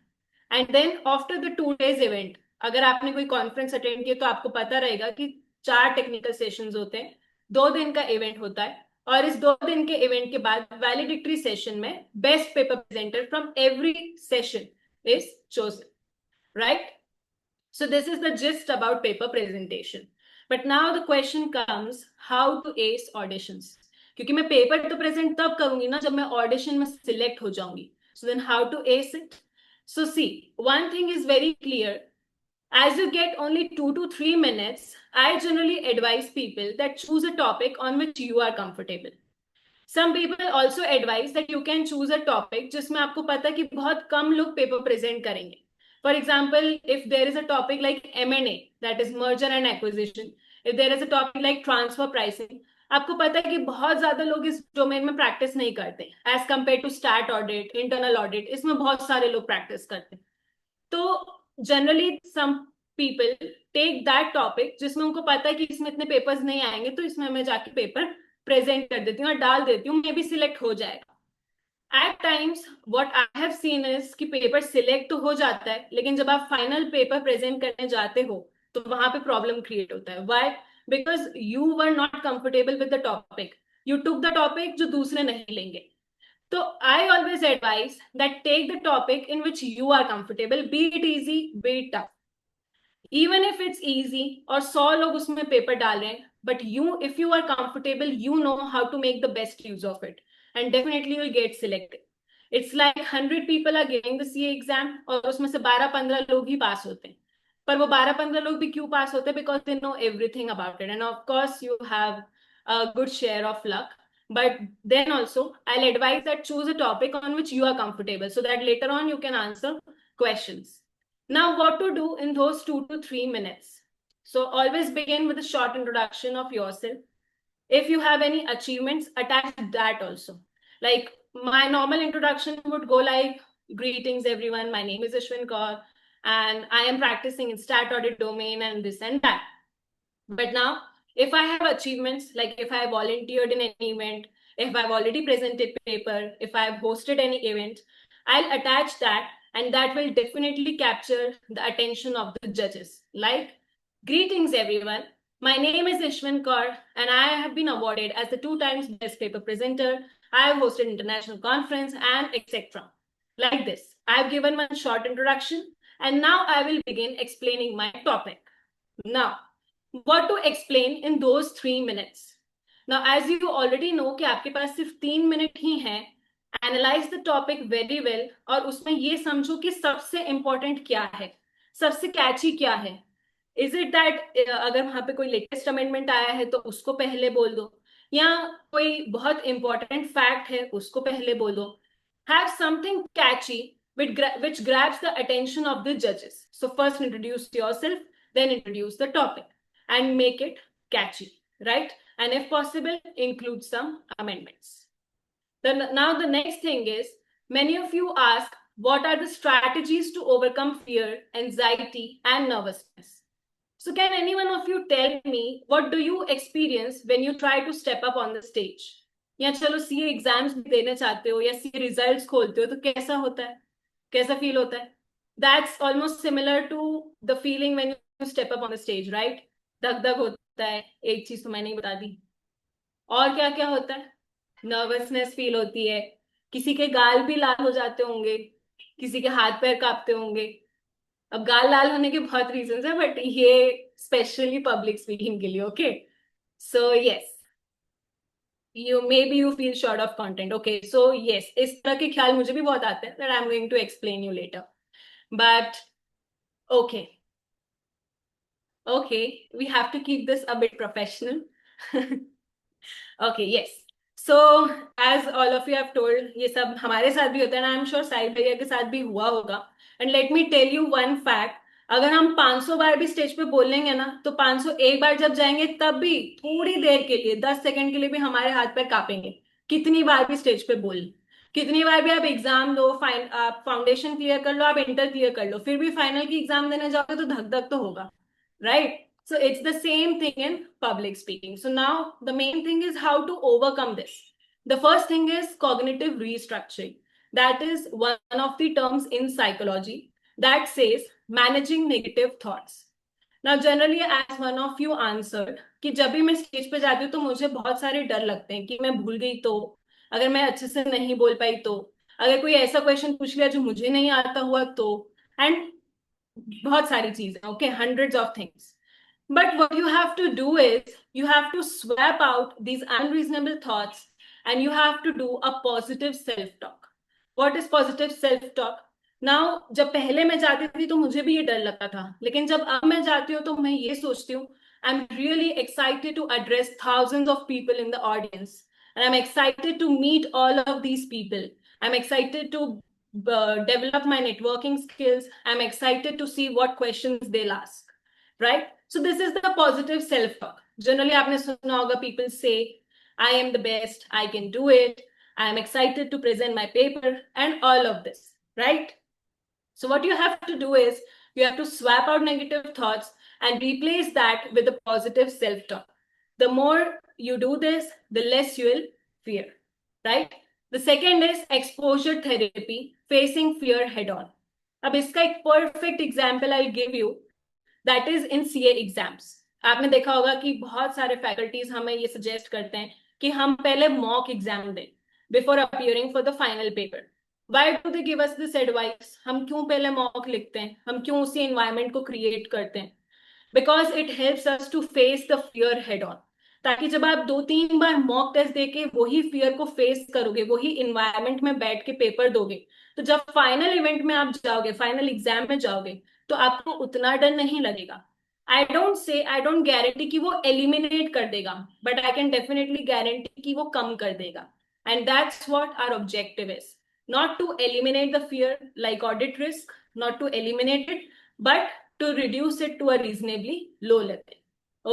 And then after the 2 days event, अगर आपने कोई कॉन्फ्रेंस अटेंड किया तो आपको पता रहेगा कि 4 टेक्निकल सेशंस होते हैं, 2 दिन का इवेंट होता है, और इस 2 दिन के इवेंट के बाद वैलिडिक्टरी सेशन में best paper presenter from every session is chosen, right? So this is the gist about paper presentation. But now the question comes, how to ace auditions? क्योंकि मैं पेपर तो प्रेजेंट तब करूंगी ना जब मैं ऑडिशन में सिलेक्ट हो जाऊंगी. So then how to ace it? So see, one thing is very clear. As you get only 2 to 3 minutes, I generally advise people that choose a topic on which you are comfortable. Some people also advise that you can choose a topic जिसमें आपको पता है कि बहुत कम लोग paper present करेंगे. For example, if there is a topic like M&A, that is merger and acquisition, if there is a topic like transfer pricing, आपको पता है कि बहुत ज्यादा लोग इस डोमेन में प्रैक्टिस नहीं करते as compare to stat audit, internal audit, इसमें बहुत सारे लोग प्रैक्टिस करते हैं. तो generally some people take that topic जिसमें उनको पता है कि इसमें इतने पेपर्स नहीं आएंगे, तो इसमें मैं जाके पेपर प्रेजेंट कर देती हूँ और डाल देती हूँ, मे बी सिलेक्ट हो जाएगा. At times, what I have seen is कि पेपर सिलेक्ट तो हो जाता है, लेकिन जब आप फाइनल पेपर प्रेजेंट करने जाते हो तो वहां पे प्रॉब्लम क्रिएट होता है. Why? Because you were not comfortable with the topic. You took the topic जो दूसरे नहीं लेंगे. So I always advise that take the topic in which you are comfortable, be it easy, be it tough. Even if it's easy और 100 लोग उसमें paper डाल रहे हैं, but you if you are comfortable, you know how to make the best use of it, and definitely you will get selected. It's like 100 people are giving the CA exam और उसमें से 12-15 लोग ही पास होते हैं. पर वो 12-15 लोग भी क्यों पास होते हैं? Because they know everything about it, end of course you have a good share of luck. But then also, I'll advise that choose a topic on which you are comfortable so that later on you can answer questions. Now, what to do in those 2 to 3 minutes? So, always begin with a short introduction of yourself. If you have any achievements, attach that also. Like my normal introduction would go like, greetings everyone, my name is Ishwin Kaur, and I am practicing in stat audit domain and this and that. But now, if I have achievements, like if I volunteered in an event, if I've already presented paper, if I've hosted any event, I'll attach that, and that will definitely capture the attention of the judges. Like, greetings everyone. My name is Ishwin Kaur, and I have been awarded as the 2 times best paper presenter. I have hosted international conference and etc. Like this, I've given one short introduction, and now I will begin explaining my topic. Now, what to explain in those 3 minutes? Now, as you already know कि आपके पास सिर्फ 3 minute ही हैं, analyse the topic very well और उसमें ये समझो कि सबसे इंपॉर्टेंट क्या है, सबसे कैची क्या है. इज इट दैट अगर वहां पे कोई लेटेस्ट अमेंडमेंट आया है तो उसको पहले बोल दो, या कोई बहुत इंपॉर्टेंट फैक्ट है उसको पहले बोलो. Have something catchy which grabs the attention of the judges. So first introduce yourself, then introduce the topic, and make it catchy, right? And if possible, include some amendments. Then now the next thing is, many of you ask, what are the strategies to overcome fear, anxiety, and nervousness? So can any one of you tell me, what do you experience when you try to step up on the stage? या चलो CA exams भी देने चाहते हो या CA results खोलते हो तो कैसा होता है, कैसा फील होता है? That's almost similar to the feeling when you step up on the stage, right? धक धक होता है. एक चीज तो मैंने ही बता दी. और क्या क्या होता है? नर्वसनेस फील होती है, किसी के गाल भी लाल हो जाते होंगे, किसी के हाथ पैर कांपते होंगे. अब गाल लाल होने के बहुत रीजंस है, बट ये स्पेशली पब्लिक स्पीकिंग के लिए. Okay, so yes, you feel short of content. Okay, so yes, इस तरह के ख्याल मुझे भी बहुत आते हैं that I'm going to explain you later. But okay, we have to keep this a bit professional. Okay, yes. So as all of you have told, ये सब हमारे साथ भी होता है, and I'm sure साहिल भैया के साथ भी हुआ होगा. And let me tell you one fact, अगर हम 500 बार भी स्टेज पे बोलेंगे ना, तो 501 बार जब जाएंगे तब भी थोड़ी देर के लिए, 10 सेकंड के लिए भी हमारे हाथ पैर कांपेंगे. कितनी बार भी स्टेज पे बोल, कितनी बार भी आप एग्जाम दो, आप फाउंडेशन क्लियर कर लो, आप इंटर क्लियर कर लो, फिर भी फाइनल की एग्जाम देने जाओगे तो धक धक तो होगा, right? So it's the same thing in public speaking. So now the main thing is how to overcome this. The first thing is cognitive restructuring. That is one of the terms in psychology that says managing negative thoughts. Now generally as one of you answered कि जब भी मैं stage पे जाती हूँ तो मुझे बहुत सारे डर लगते हैं कि मैं भूल गई तो, अगर मैं अच्छे से नहीं बोल पाई तो, अगर कोई ऐसा क्वेश्चन पूछ लिया जो मुझे नहीं आता हुआ तो, एंड बहुत सारी चीजें. Okay, hundreds of things. But what you have to do is you have to swap out these unreasonable thoughts and you have to do a positive self-talk. What is positive self-talk? Now, जब पहले मैं जाती थी तो मुझे भी ये डर लगता था, लेकिन जब अब मैं जाती हूँ तो मैं ये सोचती हूँ, I'm really excited to address thousands of people in the audience, and I'm excited to meet all of these people. I'm excited to develop my networking skills. I'm excited to see what questions they'll ask, right? So this is the positive self-talk. Generally, आपने सुना होगा people say, I am the best, I can do it, I am excited to present my paper, and all of this, right? So what you have to do is you have to swap out negative thoughts and replace that with a positive self-talk. The more you do this, the less you will fear, right? The second is exposure therapy, facing fear head-on. अब इसका एक perfect example I'll give you. That is in CA exams. आपने देखा होगा कि बहुत सारे faculties हमें ये सजेस्ट करते हैं कि हम पहले मॉक एग्जाम दें before appearing for the final paper. Why do they give us this advice? हम क्यों पहले मॉक लिखते हैं, हम क्यों उसी एनवायरनमेंट को क्रिएट करते हैं? because it helps us to face the fear head on. ताकि जब आप 2-3 बार मॉक टेस्ट देके वही फियर को फेस करोगे, वही इन्वायरमेंट में बैठ के पेपर दोगे, तो जब फाइनल इवेंट में आप जाओगे, फाइनल एग्जाम में जाओगे, तो आपको उतना डर नहीं लगेगा. आई डोंट गारंटी कि वो एलिमिनेट कर देगा, but I can definitely guarantee कि वो कम कर देगा. And that's what our objective is. Not to eliminate the fear like audit risk, not to eliminate it, but to reduce it to a reasonably low level.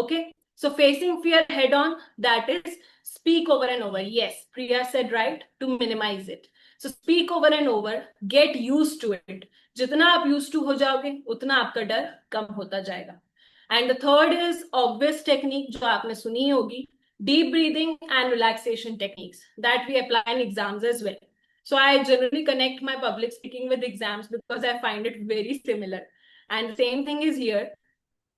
Okay, so facing fear head on, that is speak over and over. Yes, Priya said right, to minimize it. So speak over and over, get used to it. जितना आप used to हो जाओगे उतना आपका डर कम होता जाएगा. And the third is obvious technique जो आपने सुनी होगी, deep breathing and relaxation techniques that we apply in exams as well. So I generally connect my public speaking with exams because I find it very similar. And the same thing is here.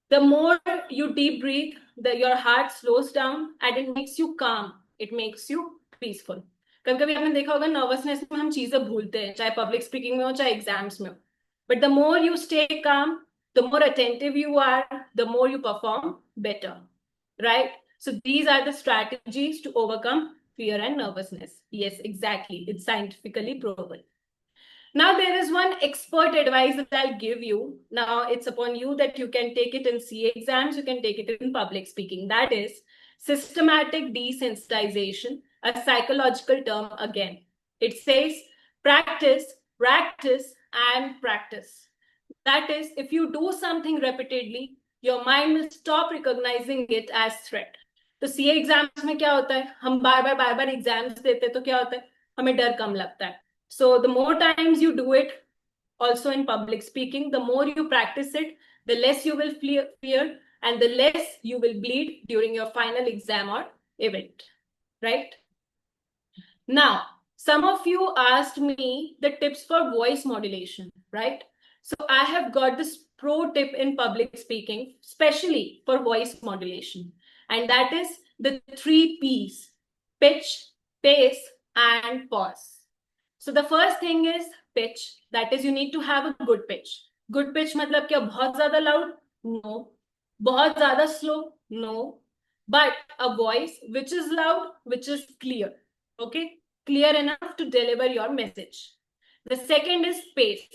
The more you deep breathe, your heart slows down and it makes you calm. It makes you peaceful. कभी कभी आपने देखा होगा nervousness में हम चीजें भूलते हैं, चाहे पब्लिक स्पीकिंग में हो चाहे एग्जाम्स में हो. But the more you stay calm, the more attentive you are, the more you perform better. Right? So these are the strategies to overcome fear and nervousness. Yes, exactly. It's scientifically proven. Now, there is one expert advice that I'll give you. Now, it's upon you that you can take it in CA exams, you can take it in public speaking. That is systematic desensitization, a psychological term again. It says practice, practice, and practice. That is, if you do something repeatedly, your mind will stop recognizing it as threat. तो CA exams में क्या होता है, हम बार बार exams देते हैं तो क्या होता है, हमें डर कम लगता है. So the more times you do it, also in public speaking, the more you practice it, the less you will fear and the less you will bleed during your final exam or event, right? Now, some of you asked me the tips for voice modulation, right? So I have got this pro tip in public speaking, especially for voice modulation, and that is the 3 P's: pitch, pace, and pause. So the first thing is pitch. That is, you need to have a good pitch. Good pitch मतलब क्या, बहुत ज़्यादा loud? No. बहुत ज़्यादा slow? No. But a voice which is loud, which is clear. Okay? Clear enough to deliver your message. The second is pace.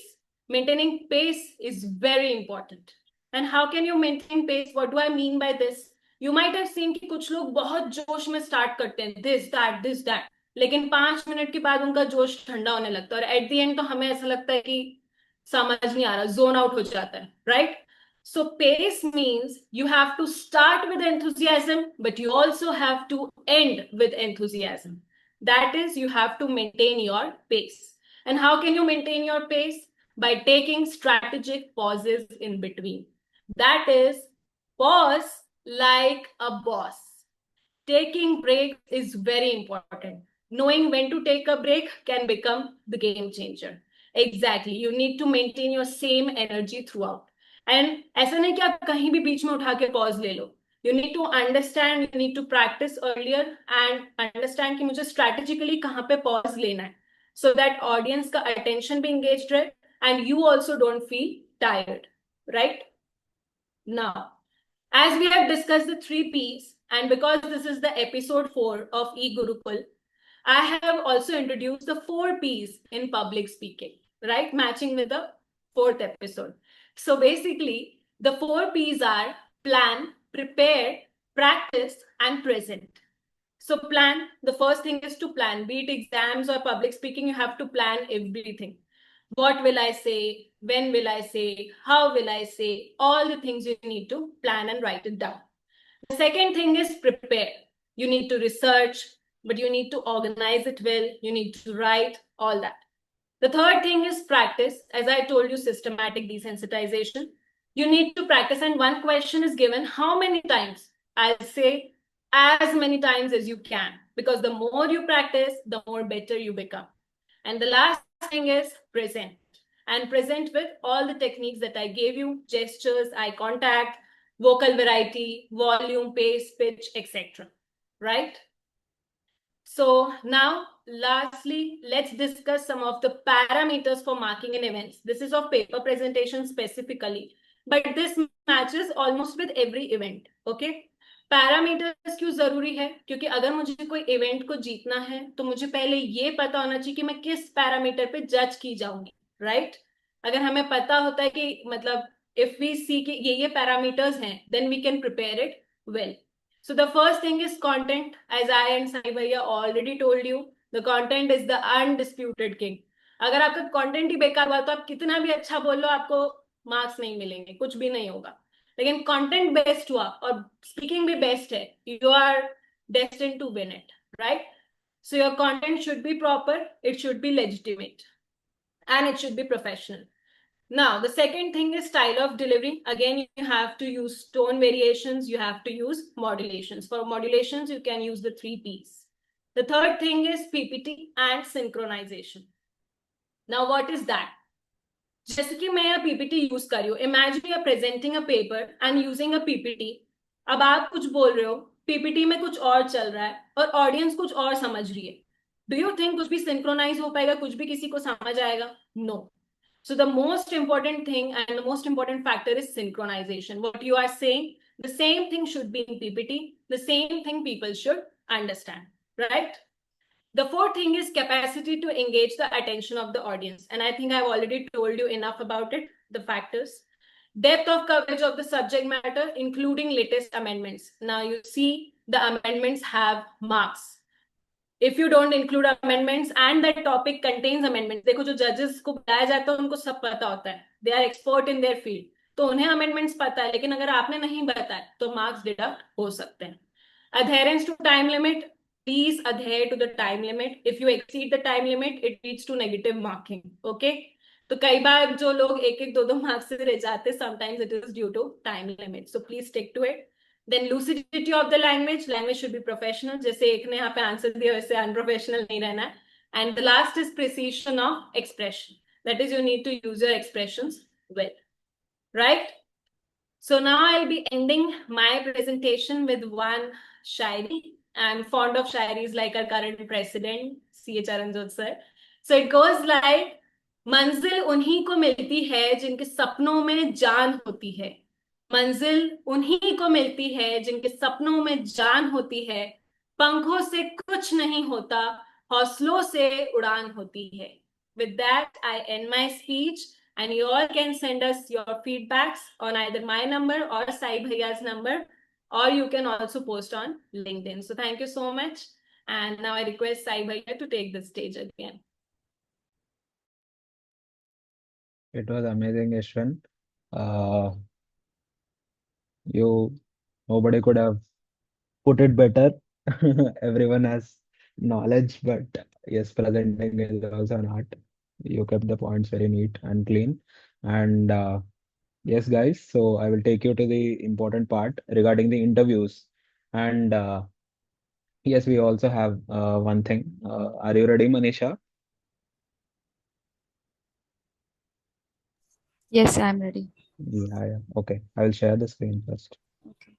Maintaining pace is very important. And how can you maintain pace? What do I mean by this? You might have seen कि कुछ लोग बहुत जोश में start करते हैं, this, that. लेकिन 5 minute के बाद उनका जोश ठंडा होने लगता है और एट द एंड तो हमें ऐसा लगता है कि समझ नहीं आ रहा, जोन आउट हो जाता है, right? So pace means you have to start with enthusiasm, but you also have to end with enthusiasm. That is, you have to maintain your pace. And how can you maintain your pace? By taking strategic pauses in between. That is, pause like a boss. Taking breaks is very important. Knowing when to take a break can become the game changer. Exactly. You need to maintain your same energy throughout. And ऐसा नहीं कि आप कहीं भी बीच में उठा के pause ले लो. You need to understand, you need to practice earlier and understand कि मुझे strategically कहाँ पे pause लेना है. So that audience का attention भी engaged रहे and you also don't feel tired. Right? Now, as we have discussed the 3 P's, and because this is the episode 4 of E-Gurukul, I have also introduced the 4 P's in public speaking, right? Matching with the 4th episode. So basically, the 4 P's are plan, prepare, practice, and present. So plan, the first thing is to plan. Be it exams or public speaking, you have to plan everything. What will I say? When will I say? How will I say? All the things you need to plan and write it down. The second thing is prepare. You need to research, but you need to organize it well. You need to write, all that. The third thing is practice. As I told you, systematic desensitization. You need to practice, and one question is given, how many times? I'll say as many times as you can, because the more you practice, the more better you become. And the last thing is present. And present with all the techniques that I gave you: gestures, eye contact, vocal variety, volume, pace, pitch, etc. Right? So now, lastly, let's discuss some of the parameters for marking in events. This is of paper presentation specifically. but this matches almost with every event. Okay, parameters क्यों जरूरी है? क्योंकि अगर मुझे कोई event को जीतना है तो मुझे पहले ये पता होना चाहिए कि मैं किस पैरामीटर पे जज की जाऊंगी, राइट? अगर हमें पता होता है कि मतलब if we see कि ये पैरामीटर्स हैं, then we can prepare it well. So the first thing is content. As I and Sai Bhaiya already told you, the content is the undisputed king. अगर आपका कंटेंट ही बेकार हुआ तो आप कितना भी अच्छा बोल लो, आपको मार्क्स नहीं मिलेंगे, कुछ भी नहीं होगा. लेकिन कंटेंट बेस्ट हुआ और स्पीकिंग भी बेस्ट है, you are destined to win it, right? So your content should be proper, it should be legitimate, and it should be professional. Now, the second thing is style of delivery. Again, you have to use tone variations, you have to use modulations. For modulations, you can use the 3 Ps. The third thing is PPT and synchronization. Now, what is that? जैसे कि मैं यहाँ PPT use कर रही हूँ, imagine you are presenting a paper and using a PPT. अब आप कुछ बोल रहे हो, पीपीटी में कुछ और चल रहा है और ऑडियंस कुछ और समझ रही है. डू यू थिंक कुछ भी सिंक्रोनाइज हो पाएगा, कुछ भी किसी को समझ आएगा? No. So the most important thing and the most important factor is synchronization. What you are saying, the same thing should be in PPT, the same thing people should understand, right? The fourth thing is capacity to engage the attention of the audience. And I think I've already told you enough about it, the factors. Depth of coverage of the subject matter, including latest amendments. Now you see the amendments have marks. If you don't include amendments and that topic contains amendments, देखो जो judges को बुलाया जाता है उनको सब पता होता है, they are expert in their field, तो उन्हें amendments पता है. लेकिन अगर आपने नहीं बताया तो marks deduct हो सकते हैं. Adherence to time limit, please adhere to the time limit. If you exceed the time limit, it leads to negative marking. Okay? तो कई बार जो लोग एक एक दो दो मार्क्स से रह जाते, sometimes it is due to time limit. So please stick to it. Then lucidity of the language. Language should be professional. जैसे एक ने यहाँ पे आंसर दिया वैसे unprofessional नहीं रहना है. And the last is precision of expression. That is, you need to use your expressions well. Right? So now I'll be ending my presentation with one shairi. I'm fond of shairis like our current president, C.A. Charan sir. So it goes like, मंजिल उन्हीं को मिलती है जिनके सपनों में जान होती है. मंजिल उन्हीं को मिलती है जिनके सपनों में जान होती है. पंखों से कुछ नहीं होता, हौसलों से उड़ान होती है. With that, I end my speech. And you all can send us your feedbacks on either my number or Sai Bhaiya's number, or you can also post on LinkedIn. So thank you so much. And now I request Sai Bhaiya to take the stage again. It was amazing, Ishwin. Uh, you Nobody could have put it better. Everyone has knowledge, but yes, presenting is also an art. You kept the points very neat and clean. And yes, guys, so I will take you to the important part regarding the interviews. And yes, we also have one thing. Are you ready, Manisha? Yes, I'm ready. Yeah. Okay. I will share the screen first. Okay.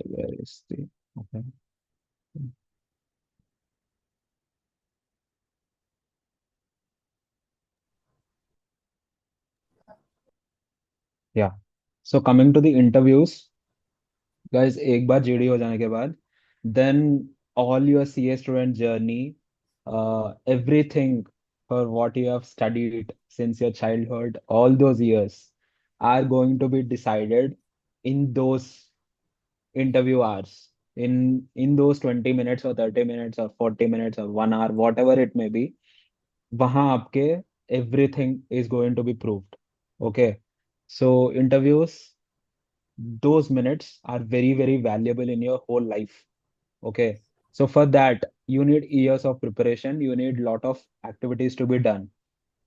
Where is the okay? Yeah. So coming to the interviews, guys, एक बार GD हो जाने के बाद, then all your CA student journey, everything for what you have studied since your childhood, all those years are going to be decided in those interview hours, in those 20 minutes or 30 minutes or 40 minutes or 1 hour, whatever it may be. वहां आपके everything is going to be proved. Okay. So interviews, those minutes are very, very valuable in your whole life. Okay. So for that, you need years of preparation. You need lot of activities to be done.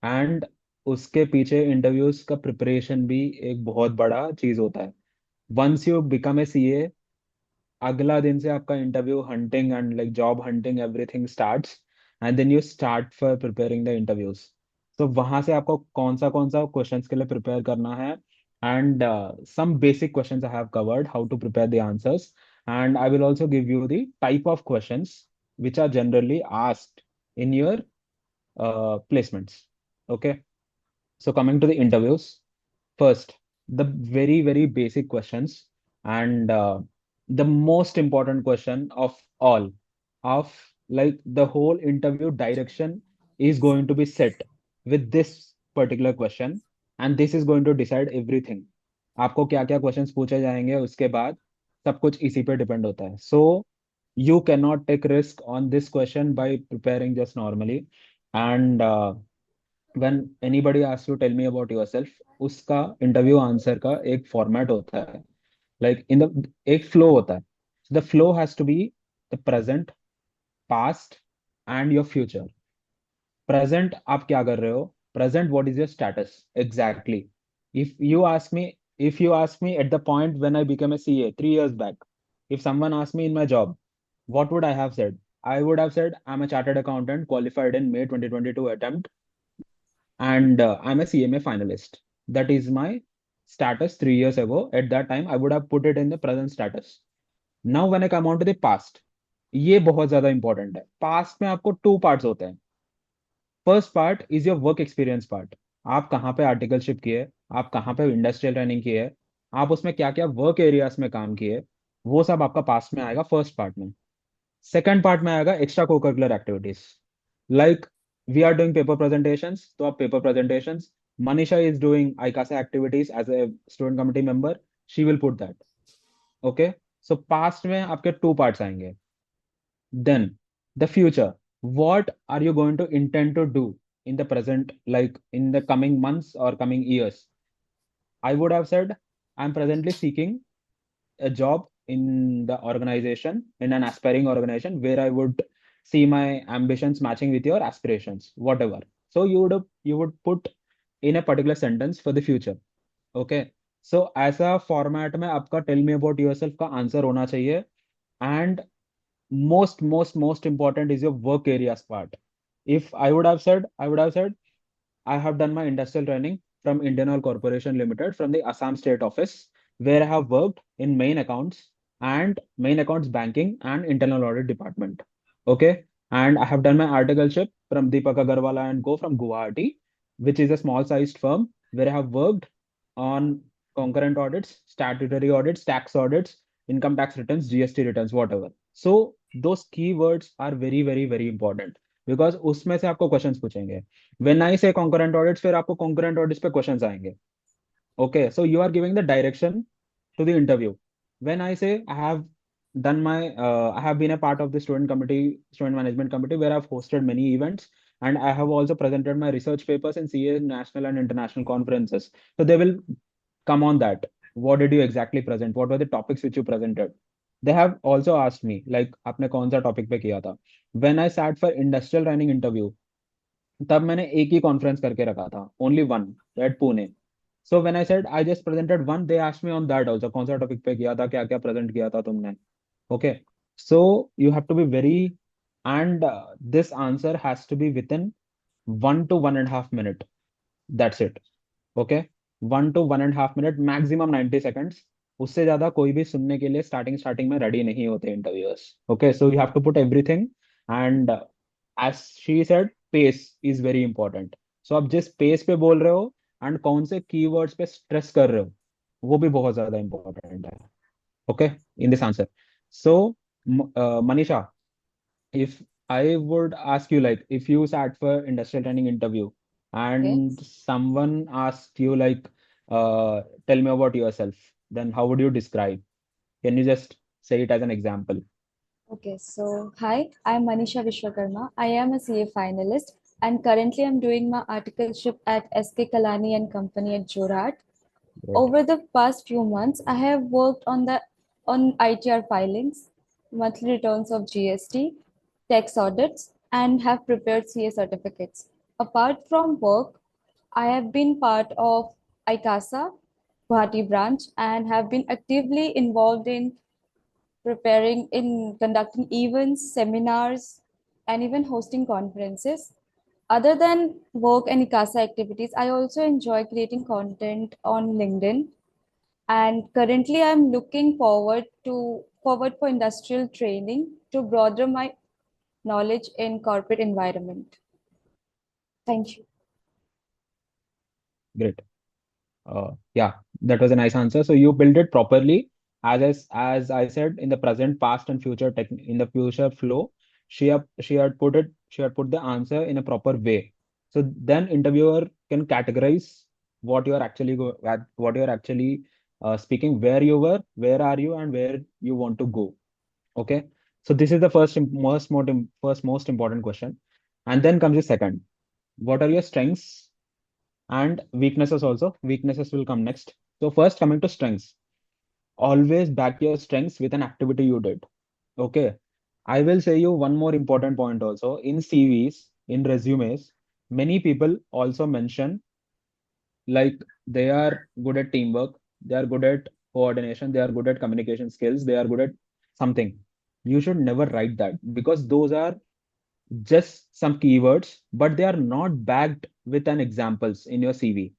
And उसके पीछे interviews का preparation भी एक बहुत बड़ा चीज होता है. Once you become a CA, अगला दिन से आपका interview hunting and like job hunting everything starts. And then you start for preparing the interviews. तो वहां से आपको कौन सा क्वेश्चंस के लिए प्रिपेयर करना है. And some basic questions I have covered, how to prepare the answers. And I will also give you the type of questions which are generally asked in your placements. Okay. So coming to the interviews, First, the very, very basic questions, and the most important question of all, of like the whole interview direction is going to be set with this particular question, and this is going to decide everything. आपको क्या क्या questions पूछे जाएंगे उसके बाद सब कुछ इसी पे डिपेंड होता है. So you cannot take risk on this question by preparing just normally. And when anybody asks you tell me about yourself, उसका इंटरव्यू आंसर का एक फॉर्मेट होता है, लाइक इन द एक फ्लो होता है. The flow has to be the present, past and your future. Present आप क्या कर रहे हो, present what is your status exactly. If you ask me if you ask me at the point when I became a CA 3 years back, if someone asked me in my job, what would I have said? I would have said I'm a chartered accountant qualified in May 2022 attempt, and I'm a CMA finalist. That is my status 3 years ago. At that time, I would have put it in the present status. Now, when I come on to the past, ये बहुत ज्यादा important है. Past में आपको two parts होते हैं. First part is your work experience part. आप कहाँ पे आर्टिकलशिप किए, आप कहाँ पे इंडस्ट्रियल ट्रेनिंग की है, आप उसमें क्या क्या वर्क एरियाज में काम किए, वो सब आपका पास्ट में आएगा फर्स्ट पार्ट में. सेकेंड पार्ट में आएगा extra cocurricular activities. Like we are doing paper presentations, तो आप paper presentations. Manisha is doing ICASA activities as a student committee member. She will put that. Okay. So past में आपके two parts आएंगे. Then the future. What are you going to intend to do in the present, like in the coming months or coming years? I would have said I'm presently seeking a job in the organization, in an aspiring organization where I would see my ambitions matching with your aspirations, whatever. So you would put in a particular sentence for the future. Okay. So ऐसा format में आपका tell me about yourself का answer होना चाहिए. And most important is your work areas part. If I would have said I have done my industrial training from Indian Oil Corporation Limited from the Assam State Office, where I have worked in main accounts banking and internal audit department. Okay. And I have done my articleship from Deepak Agarwala and Co from Guwahati, which is a small sized firm where I have worked on concurrent audits, statutory audits, tax audits, income tax returns, GST returns, whatever. So those keywords are very, very, very important because उसमें से आपको questions पूछेंगे. When I say concurrent audits, फिर आपको concurrent audits पे questions आएंगे. Okay, so you are giving the direction to the interview. When I say I have been a part of the student management committee where I've hosted many events, and I have also presented my research papers in CA national and international conferences. So they will come on that. What did you exactly present? What were the topics which you presented? They have also asked me, like, आपने कौन सा topic पे किया था? When I sat for industrial training interview, तब मैंने एक ही conference करके रखा था, only one, at Pune. So when I said I just presented one, they asked me on that also, कौन सा टॉपिक पे किया था, क्या क्या प्रेजेंट किया था तुमने. Okay. So you have to be very, and this answer has to be within 1 to 1.5 minute. That's it. Okay. 1 to 1.5 minute, maximum 90 seconds. उससे ज्यादा कोई भी सुनने के लिए स्टार्टिंग स्टार्टिंग में रेडी नहीं होते interviewers. Okay. So you have to put everything. And as she said, pace is very important. So आप जिस पेस पे बोल रहे हो एंड कौन से कीवर्ड्स पे स्ट्रेस कर रहे हो, वो भी बहुत ज्यादा इंपॉर्टेंट है. Okay. In this answer. So Manisha, if I would ask you, like, if you sat for industrial training interview and Yes. someone asked you, like, tell me about yourself, then how would you describe? Can you just say it as an example? Okay, so hi, I'm Manisha Vishwakarma. I am a CA finalist and currently I'm doing my articleship at SK Kalani and Company at Jorat. Great. Over the past few months, I have worked on ITR filings, monthly returns of GST, tax audits, and have prepared CA certificates. Apart from work, I have been part of EICASA Guwahati branch and have been actively involved in preparing in conducting events, seminars, and even hosting conferences. Other than work and ICASA activities, I also enjoy creating content on LinkedIn. And currently, I'm looking forward for industrial training to broaden my knowledge in corporate environment. Thank you. Great. Yeah, that was a nice answer. So you build it properly. As I said, in the present, past, and future tech in the future flow, she had put the answer in a proper way. So then interviewer can categorize what you are actually speaking, where you were, where are you, and where you want to go. Okay. So this is the first most important question, and then comes the second. What are your strengths and weaknesses also? Weaknesses will come next. So first coming to strengths, always back your strengths with an activity you did. Okay. I will say you one more important point also. In CVs, in resumes, many people also mention like they are good at teamwork, they are good at coordination, they are good at communication skills, they are good at something. You should never write that because those are just some keywords, but they are not backed with an examples in your CV.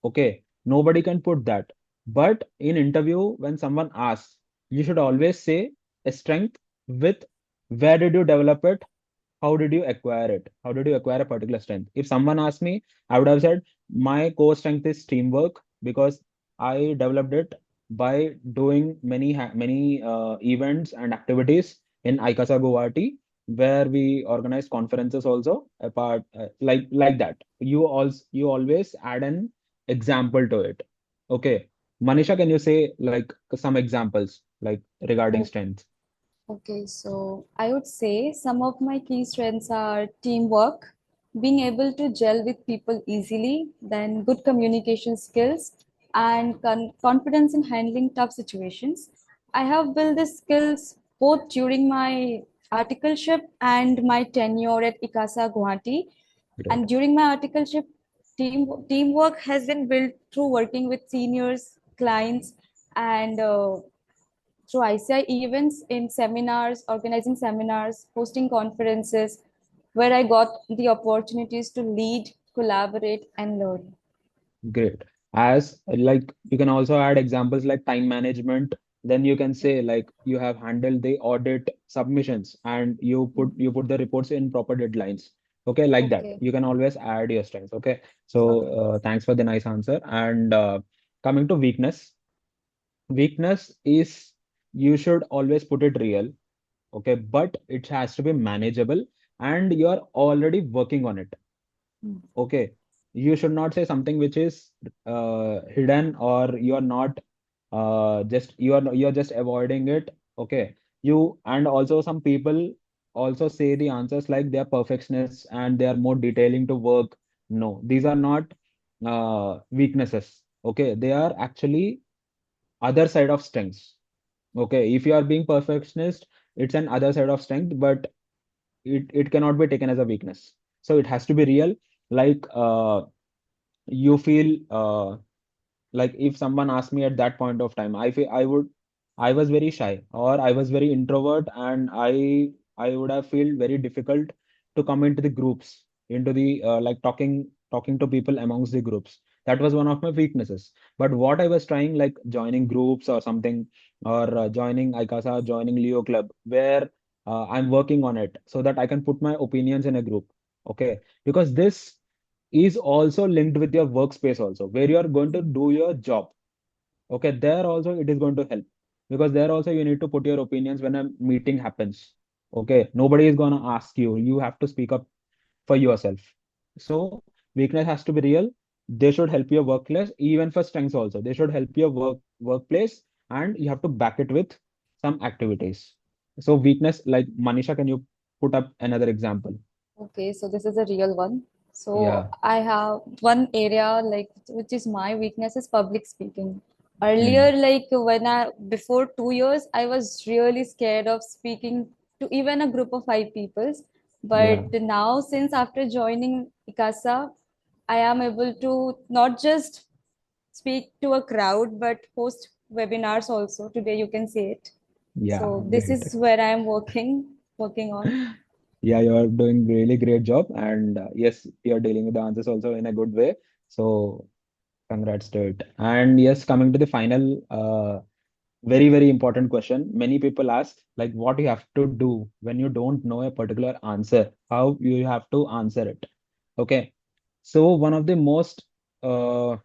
Okay, nobody can put that. But in interview, when someone asks, you should always say a strength with where did you develop it? How did you acquire it? How did you acquire a particular strength? If someone asked me, I would have said my core strength is teamwork because I developed it by doing many events and activities in EICASA Guwahati, where we organize conferences also apart like that. You always add an example to it. Okay. Manisha, can you say like some examples like regarding Oh, strengths? okay, so I would say some of my key strengths are teamwork, being able to gel with people easily, then good communication skills, and confidence in handling tough situations. I have built these skills both during my articleship and my tenure at EICASA Guwahati. Great. And during my articleship, teamwork has been built through working with seniors, clients, and through ICI events in seminars, organizing seminars, hosting conferences, where I got the opportunities to lead, collaborate, and learn. Great. As like you can also add examples like time management. Then you can say like you have handled the audit submissions and you put the reports in proper deadlines. Okay, like that. Okay. You can always add your strengths. Okay. So Okay. thanks for the nice answer. And coming to weakness, weakness is you should always put it real. Okay, but it has to be manageable and you're already working on it. Mm. Okay, you should not say something which is hidden or you're not you're just avoiding it. Okay, you and also some people also say the answers like they're perfectionists and they are more detailing to work. No, these are not weaknesses. Okay, they are actually other side of strengths. Okay, if you are being perfectionist, it's an other side of strength, but it cannot be taken as a weakness. So it has to be real. Like you feel like if someone asked me at that point of time, I was very shy or I was very introvert and I would have feel very difficult to come into the groups, into the like talking to people amongst the groups. That was one of my weaknesses. But what I was trying, like joining groups or something, or joining ICASA, joining Leo Club, where I'm working on it so that I can put my opinions in a group. Okay, because this is also linked with your workspace also, where you are going to do your job. Okay, there also it is going to help because there also you need to put your opinions when a meeting happens. Okay, nobody is gonna ask you. You have to speak up for yourself. So weakness has to be real. They should help your workplace, even for strengths also. They should help your workplace, and you have to back it with some activities. So weakness, like Manisha, can you put up another example? Okay, so this is a real one. So Yeah. I have one area like which is my weakness is public speaking. Hmm. Earlier, like when I before 2 years, I was really scared of speaking to even a group of five people. Yeah. But now, since after joining ICASA, I am able to not just speak to a crowd but host webinars also. Today, you can see it. Yeah. So this Great. is where I am working on. Yeah, you're doing really great job, and yes, you're dealing with the answers also in a good way. So congrats to it. And yes, coming to the final, very important question. Many people ask like, what you have to do when you don't know a particular answer, how you have to answer it. Okay, so one of the most uh,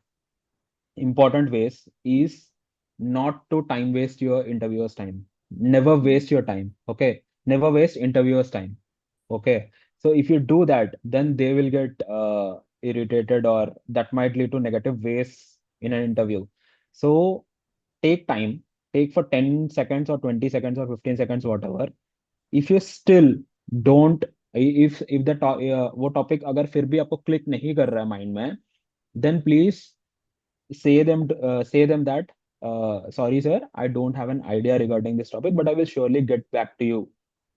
important ways is not to time waste your interviewer's time. Never waste your time. Okay. Never waste interviewer's time. Okay. So if you do that, then they will get irritated, or that might lead to negative ways in an interview. So take time, take for 10 seconds or 20 seconds or 15 seconds, whatever. If you still don't, if the वो topic अगर फिर भी आपको click नहीं कर रहा है mind में, then please say them that sorry sir, I don't have an idea regarding this topic, but I will surely get back to you.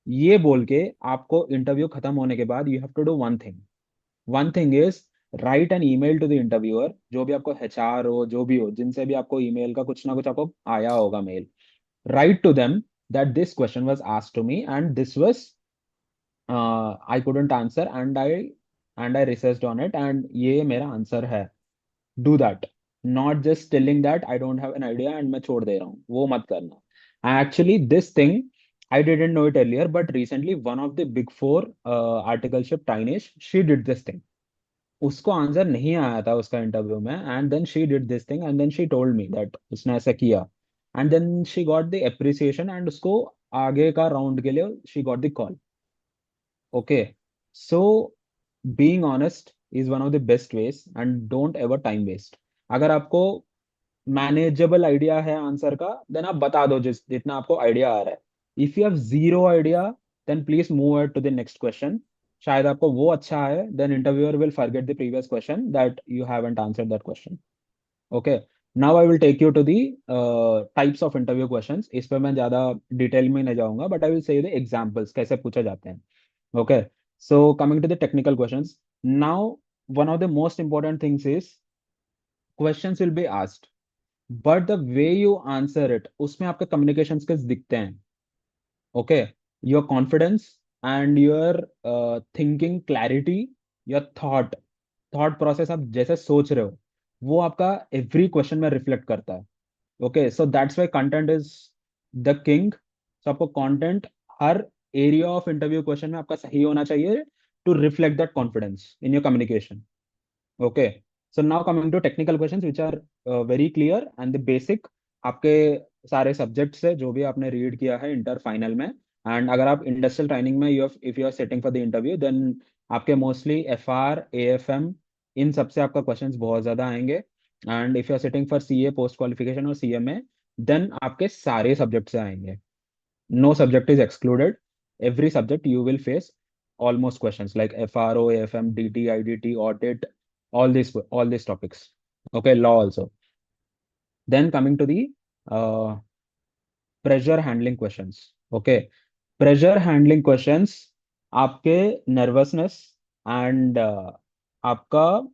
ये बोल के आपको इंटरव्यू खत्म होने के बाद you have to do one thing is write an email to the interviewer, जो भी आपको HR हो, जो भी हो, जिनसे भी आपको ईमेल का कुछ ना कुछ आपको आया होगा mail, write to them that this question was asked to me and this was I couldn't answer, and I researched on it and ये मेरा आंसर है. Do that. Not just telling that I don't have an idea and मैं छोड़ दे रहा हूँ, वो मत करना. Actually, this thing I didn't know it earlier, but recently one of the big four articleship Tinish, she did this thing. उसको answer नहीं आया था उसका इंटरव्यू में, and then she did this thing and then she told me that उसने ऐसा किया, and then she got the appreciation and उसको आगे का राउंड के लिए she got the call. Okay, so being honest is one of the best ways and don't ever time waste. अगर आपको मैनेजेबल आइडिया है आंसर का, देन आप बता दो जितना आपको आइडिया आ रहा है. If you have zero idea, then please move to the next question. शायद आपको वो अच्छा है, then interviewer will forget the previous question that you haven't answered that question. Okay, now I will take you to the types of interview questions. इस पर मैं ज्यादा detail में नहीं जाऊंगा, but I will say the examples कैसे पूछे जाते हैं. Okay, so coming to the technical questions now, one of the most important things is questions will be asked, but the way you answer it, उसमें आपके communication skills दिखते हैं. Okay, your confidence and your thinking clarity, your thought process, आप जैसे सोच रहे हो वो आपका every question में reflect करता है. Okay, so that's why content is the king. So आपको content her area of interview question में आपका सही होना चाहिए to reflect that confidence in your communication. Okay, so now coming to technical questions which are very clear and the basic. आपके सारे subject से जो भी आपने रीड किया है इंटर फाइनल में, एंड अगर आप इंडस्ट्रियल ट्रेनिंग में if you are setting for the interview, then आपके मोस्टली FR AFM इन सबसे आपका क्वेश्चंस बहुत ज्यादा आएंगे. And if you are setting for CA post qualification और CMA, देन आपके सारे सब्जेक्ट से आएंगे. No subject is excluded. Every subject you will face almost questions like FRO, AFM, DT, IDT, audit, all these topics. Okay, law also. Then coming to the uh, pressure handling questions. Okay, pressure handling questions आपके nervousness and आपका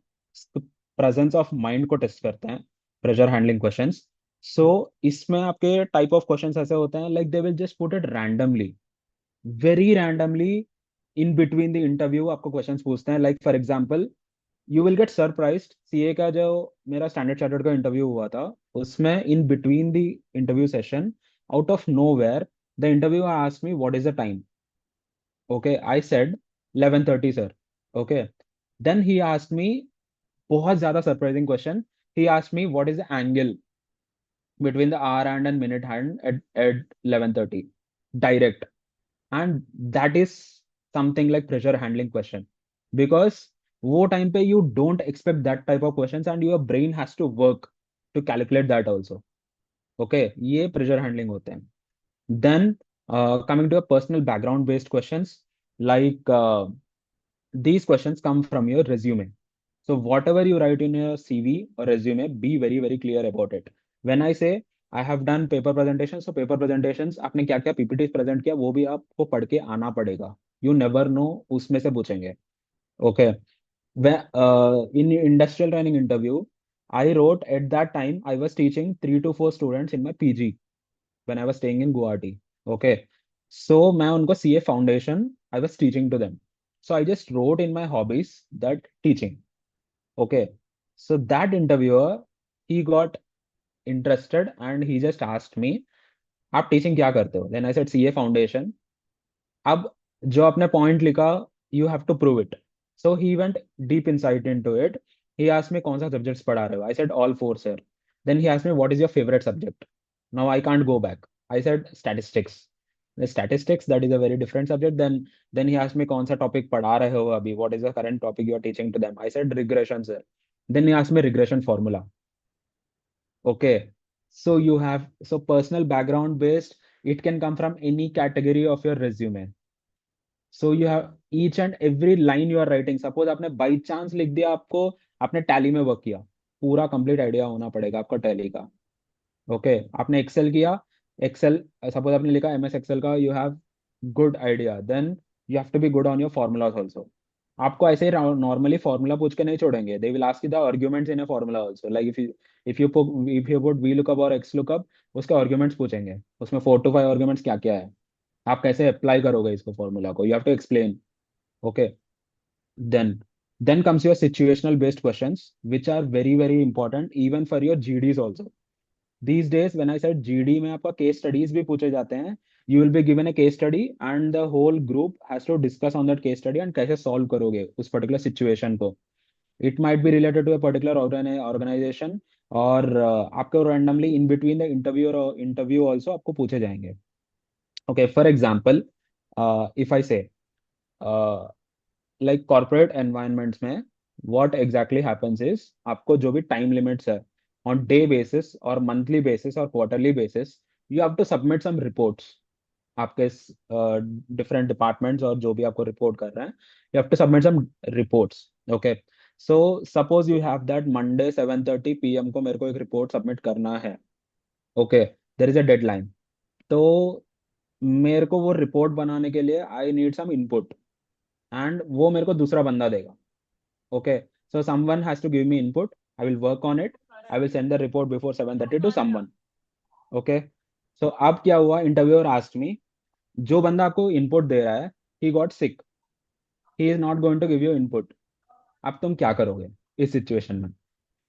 presence of mind को test करते हैं. pressure handling questions. So इसमें आपके type of questions ऐसे होते हैं like they will just put it randomly, very randomly in between the interview आपको questions पूछते हैं. Like for example, you will get surprised. CA का जो मेरा स्टैंडर्ड चार्टर्ड का इंटरव्यू हुआ था, उसमें in between the interview session, out of nowhere, the interviewer asked me what is the time. Okay, I said 11:30 sir. Okay, then he asked me, बहुत ज्यादा surprising question, he asked me what is the angle between the hour hand and minute hand at 11:30 direct. And that is something like pressure handling question, because वो time पे you don't expect that type of questions and your brain has to work to calculate that also. Okay, ये pressure handling होते हैं. Then coming to a personal background based questions, like these questions come from your resume. So whatever you write in your CV or resume, be very, very clear about it. When I say I have done paper presentations, so paper presentations आपने क्या क्या PPTs present किया वो भी आपको पढ़ के आना पड़ेगा. You never know, उसमें से पूछेंगे. Okay. In industrial training interview, I wrote at that time I was teaching 3 to 4 students in my PG when I was staying in Guwahati. Okay. So मैं उनको CA foundation I was teaching to them. So I just wrote in my hobbies that teaching. Okay. So that interviewer, he got interested and he just asked me, आप teaching क्या करते हो? Then I said CA foundation. अब जो आपने point लिखा, you have to prove it. So he went deep insight into it. He asked me कौन सा सब्जेक्ट्स पढ़ा रहे हो? I said all four sir. Then he asked me, what is your favorite subject? Now I can't go back. I said statistics. The statistics, that is a very different subject. Then he asked me, कौन सा topic पढ़ा रहे हो अभी? What is the current topic you are teaching to them? I said regression, sir. Then he asked me regression formula. Okay. So personal background based, it can come from any category of your resume. So you have each and every line you are writing. Suppose आपने by chance लिख दिया, आपको आपने tally में work किया, पूरा complete idea होना पड़ेगा आपका टैली का. ओके, आपने एक्सेल किया, एक्सेल सपोज आपने लिखा एमएस एक्सेल का, you have good idea, then you have to be good on your formulas also. आपको ऐसे ही नॉर्मली फॉर्मूला पूछ के नहीं छोड़ेंगे. They will ask you the arguments in a formula also. Like if you put V lookup और X lookup, उसके arguments पूछेंगे. उसमें 4 to 5 आर्ग्यूमेंट्स क्या क्या है, आप कैसे अप्लाई करोगे इसको फॉर्मूला को, you have to explain. Okay. Then comes your situational based questions, which are very very important even for your GDs also. These days when I said GD में आपका case studies भी पूछे जाते हैं. You will be given a case study and the whole group has to discuss on that case study and कैसे solve करोगे उस particular situation को. It might be related to a particular organization, और आपको randomly in between the interview also आपको पूछे जाएंगे. Okay, for example, if I say like corporate environments में व्हाट एग्जैक्टली हैपेंस इज, आपको जो भी टाइम लिमिट्स है ऑन डे बेसिस और मंथली बेसिस और quarterly basis, you have to submit some reports. आपके डिफरेंट डिपार्टमेंट्स और जो भी आपको रिपोर्ट कर रहे हैं, you have to submit some reports. Okay. So suppose you have that Monday 7:30 PM को मेरे को एक रिपोर्ट सबमिट करना है. Okay, there is a deadline. तो मेरे को वो रिपोर्ट बनाने के लिए I need some input, and वो मेरे को दूसरा बंदा देगा. Okay. So someone has to give me input, I will work on it, I will send the report before 7:30 to someone. Okay. So अब क्या हुआ, इंटरव्यूअर आस्क्ड मी, जो बंदा आपको इनपुट दे रहा है, he got sick, he is not going to give you input. अब तुम क्या करोगे इस सिचुएशन में?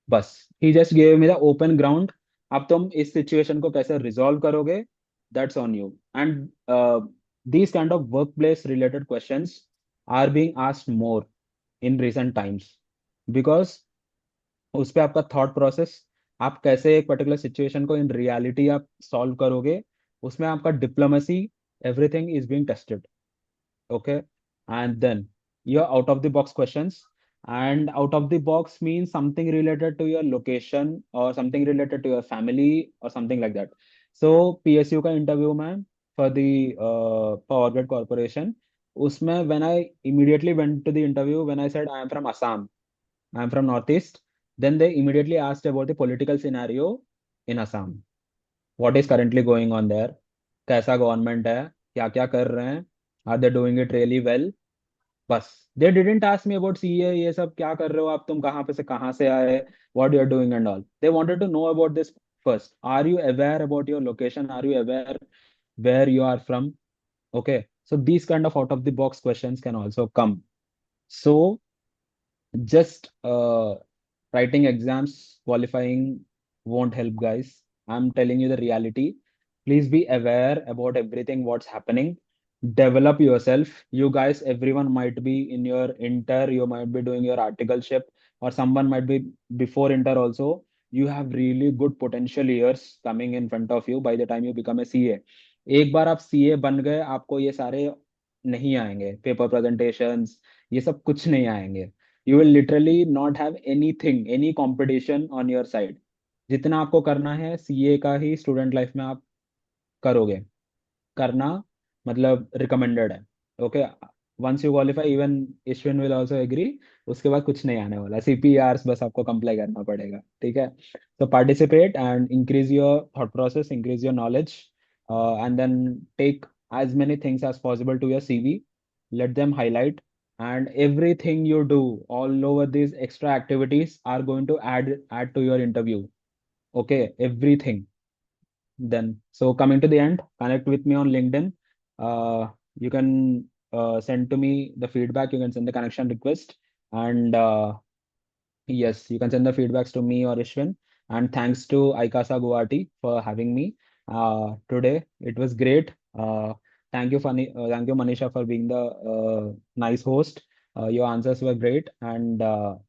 बस, he just give me the open ground. अब तुम इस सिचुएशन को कैसे रिजॉल्व करोगे, that's on you. And these kind of workplace related questions are being asked more in recent times, because उस पे आपका थॉट प्रोसेस, आप कैसे एक पर्टिकुलर सिचुएशन को इन रियलिटी आप सॉल्व करोगे, उसमें आपका diplomacy, everything is being tested. Okay. And then your out of the box questions, and out of the box means something related to your location or something related to your family or something like that. So PSU का interview में for the Power Grid Corporation, उसमें when I immediately went to the interview, when I said I am from Assam, I am from Northeast, then they immediately asked about the political scenario in Assam. What is currently going on there? कैसा government है, क्या क्या कर रहे हैं, are they doing it really well. बस, they didn't ask me about CA, ये सब क्या कर रहे हो आप, तुम कहाँ से आए, what you are doing and all. They wanted to know about this first. Are you aware about your location? Are you aware where you are from? Okay. So these kind of out of the box questions can also come. So just writing exams, qualifying won't help, guys. I'm telling you the reality. Please be aware about everything what's happening. Develop yourself. You guys, everyone might be in your inter, you might be doing your articleship, or someone might be before inter also. You have really good potential years coming in front of you by the time you become a CA. एक बार आप CA बन गए, आपको ये सारे नहीं आएंगे, paper presentations, ये सब कुछ नहीं आएंगे. You will literally not have anything, any competition on your side. जितना आपको करना है सीए का ही स्टूडेंट लाइफ में आप करोगे. करना मतलब रिकमेंडेड है. Okay. Once you qualify, even Ishwin will also agree, उसके बाद कुछ नहीं आने वाला, सीपीआरस बस आपको कंप्लाई करना पड़ेगा. ठीक है. तो participate and increase your thought process, increase your knowledge, and then take as many things as possible to your CV. Let them highlight, and everything you do, all over these extra activities are going to add to your interview. Okay, everything. Then, so coming to the end, connect with me on LinkedIn. You can send to me the feedback, you can send the connection request, and yes, you can send the feedbacks to me or Ishwin. And thanks to EICASA Guwahati for having me today. It was great. Thank you, Manisha, for being the nice host. Your answers were great, and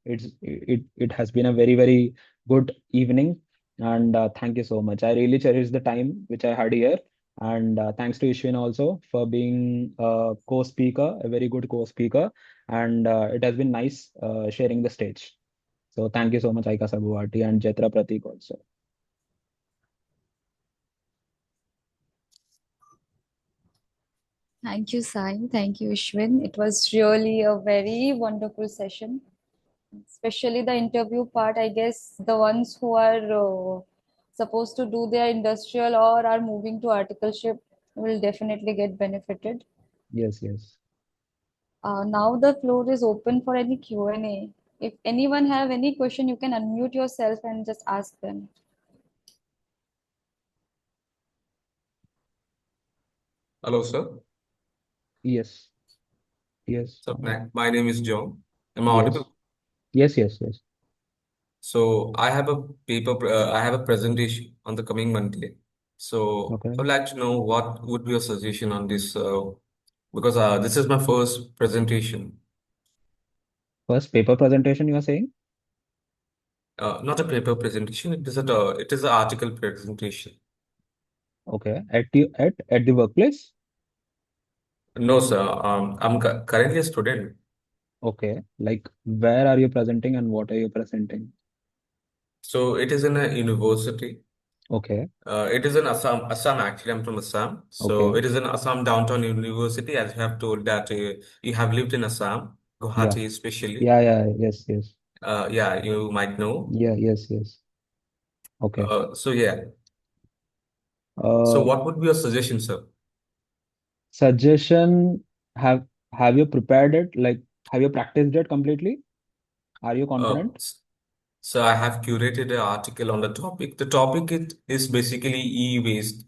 it has been a very very good evening. And thank you so much. I really cherish the time which I had here. And thanks to Ishwin also for being a co-speaker, a very good co-speaker. And it has been nice sharing the stage. So thank you so much, Aika Sabuati and Jetra Pratik also. Thank you, Sai. Thank you, Ishwin. It was really a very wonderful session, especially the interview part. I guess the ones who are supposed to do their industrial or are moving to articleship will definitely get benefited. Yes, yes. Now the floor is open for any Q&A. If anyone have any question, you can unmute yourself and just ask them. Hello, sir. Yes, yes. So my name is John. Am I Yes, audible? yes, yes, yes. So I have a I have a presentation on the coming Monday. So Okay. I would like to know what would be your suggestion on this, because this is my first presentation. First paper presentation you are saying? Not a paper presentation. It is an article presentation. Okay. At the workplace? No, sir. I'm currently a student. Okay. Like where are you presenting and what are you presenting? So it is in a university. Okay. It is in Assam. Assam, actually, I'm from Assam. So Okay. it is in Assam Downtown University, as you have told that you have lived in Assam, Yeah. Guwahati especially. Yeah, yeah, yes, yes. Yeah, you might know. Yeah, yes, yes. Okay. So yeah. So Uh, what would be your suggestion, sir? Suggestion, have you prepared it? Like, have you practiced it completely? Are you Uh, confident? s- so I have curated an article on the topic. The topic is basically e-waste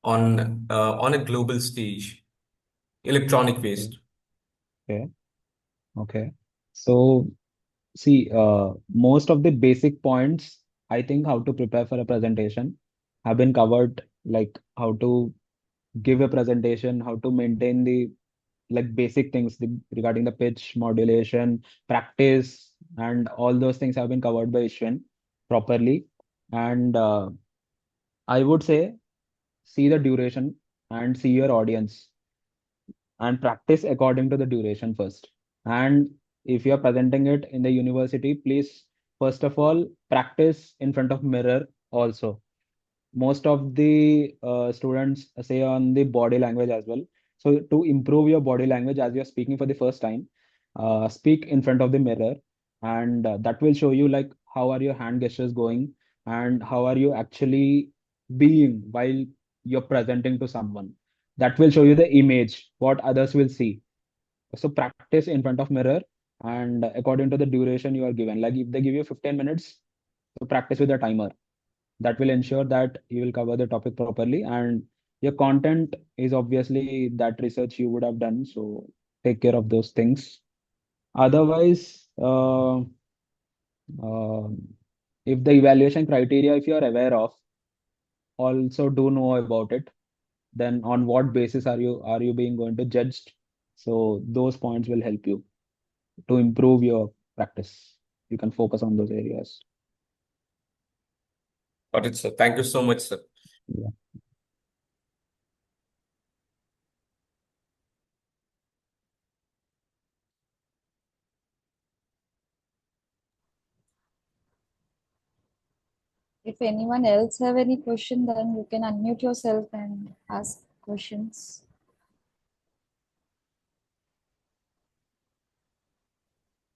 on a global stage, electronic Okay. waste. Okay. Okay. So, see, most of the basic points, I think, how to prepare for a presentation have been covered, like how to give a presentation, how to maintain the like basic things regarding the pitch, modulation, practice, and all those things have been covered by Ishwin properly. And I would say see the duration and see your audience and practice according to the duration first. And if you're presenting it in the university, please first of all practice in front of mirror also. Most of the students say on the body language as well. So to improve your body language as you're speaking for the first time, speak in front of the mirror, and that will show you like how are your hand gestures going and how are you actually being while you're presenting to someone. That will show you the image, what others will see. So practice in front of mirror and according to the duration you are given. Like if they give you 15 minutes, so practice with a timer. That will ensure that you will cover the topic properly, and your content is obviously that research you would have done, so take care of those things. Otherwise, uh, if the evaluation criteria, if you are aware of, also do know about it, then on what basis are you being going to judged? So those points will help you to improve your practice. You can focus on those areas. Got it, sir. Thank you so much, sir. Yeah. If anyone else have any question, then you can unmute yourself and ask questions.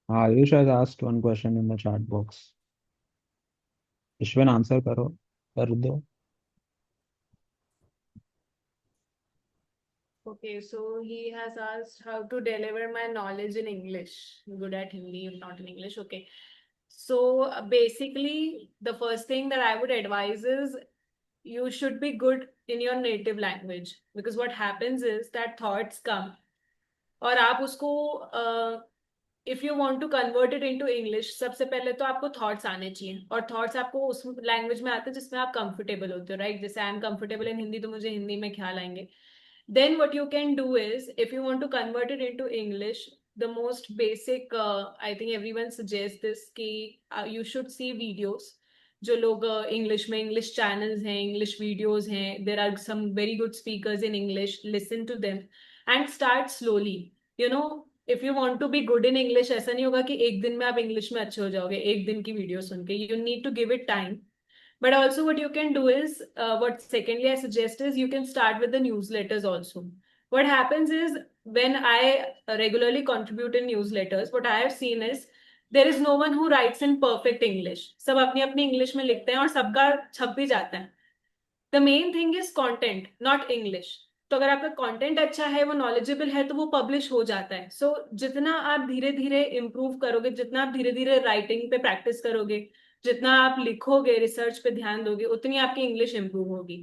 Ayush has asked one question in the chat box. Ishwin, answer कर दो. Okay, so he has asked how to deliver my knowledge in English. Good at Hindi, not in English. Okay. So basically, the first thing that I would advise is you should be good in your native language, because what happens is that thoughts come और आप उसको if you want to convert it into English, सबसे पहले तो आपको thoughts आने चाहिए, और थॉट्स आपको उस लैंग्वेज में आते हैं जिसमें आप कंफर्टेबल होते हो, राइट? जैसे I am comfortable in Hindi, तो मुझे हिंदी में ख्याल आएंगे. Then what you can do is, if you want to convert it into English, the most basic, I think everyone suggests this, ki you should see videos. जो लोग English में, English channels हैं, English videos हैं, there are some very good speakers in English, listen to them and start slowly. You know, if you want to be good in English, ऐसा नहीं होगा कि एक दिन में आप इंग्लिश में अच्छे हो जाओगे एक दिन की वीडियो सुन के. You need to give it time. But also, what you can do is, what secondly I suggest is, you can start with the newsletters also. What happens is, when I regularly contribute in newsletters, what I have seen is there is no one who writes in perfect English. सब अपनी अपनी English में लिखते हैं और सबका छप भी जाता है. The main thing is content, not English. तो अगर आपका कंटेंट अच्छा है, वो नॉलेजेबल है, तो वो पब्लिश हो जाता है. सो जितना आप धीरे धीरे इम्प्रूव करोगे, जितना आप धीरे धीरे राइटिंग पे प्रैक्टिस करोगे, जितना आप लिखोगे, रिसर्च पे ध्यान दोगे, उतनी आपकी इंग्लिश इंप्रूव होगी.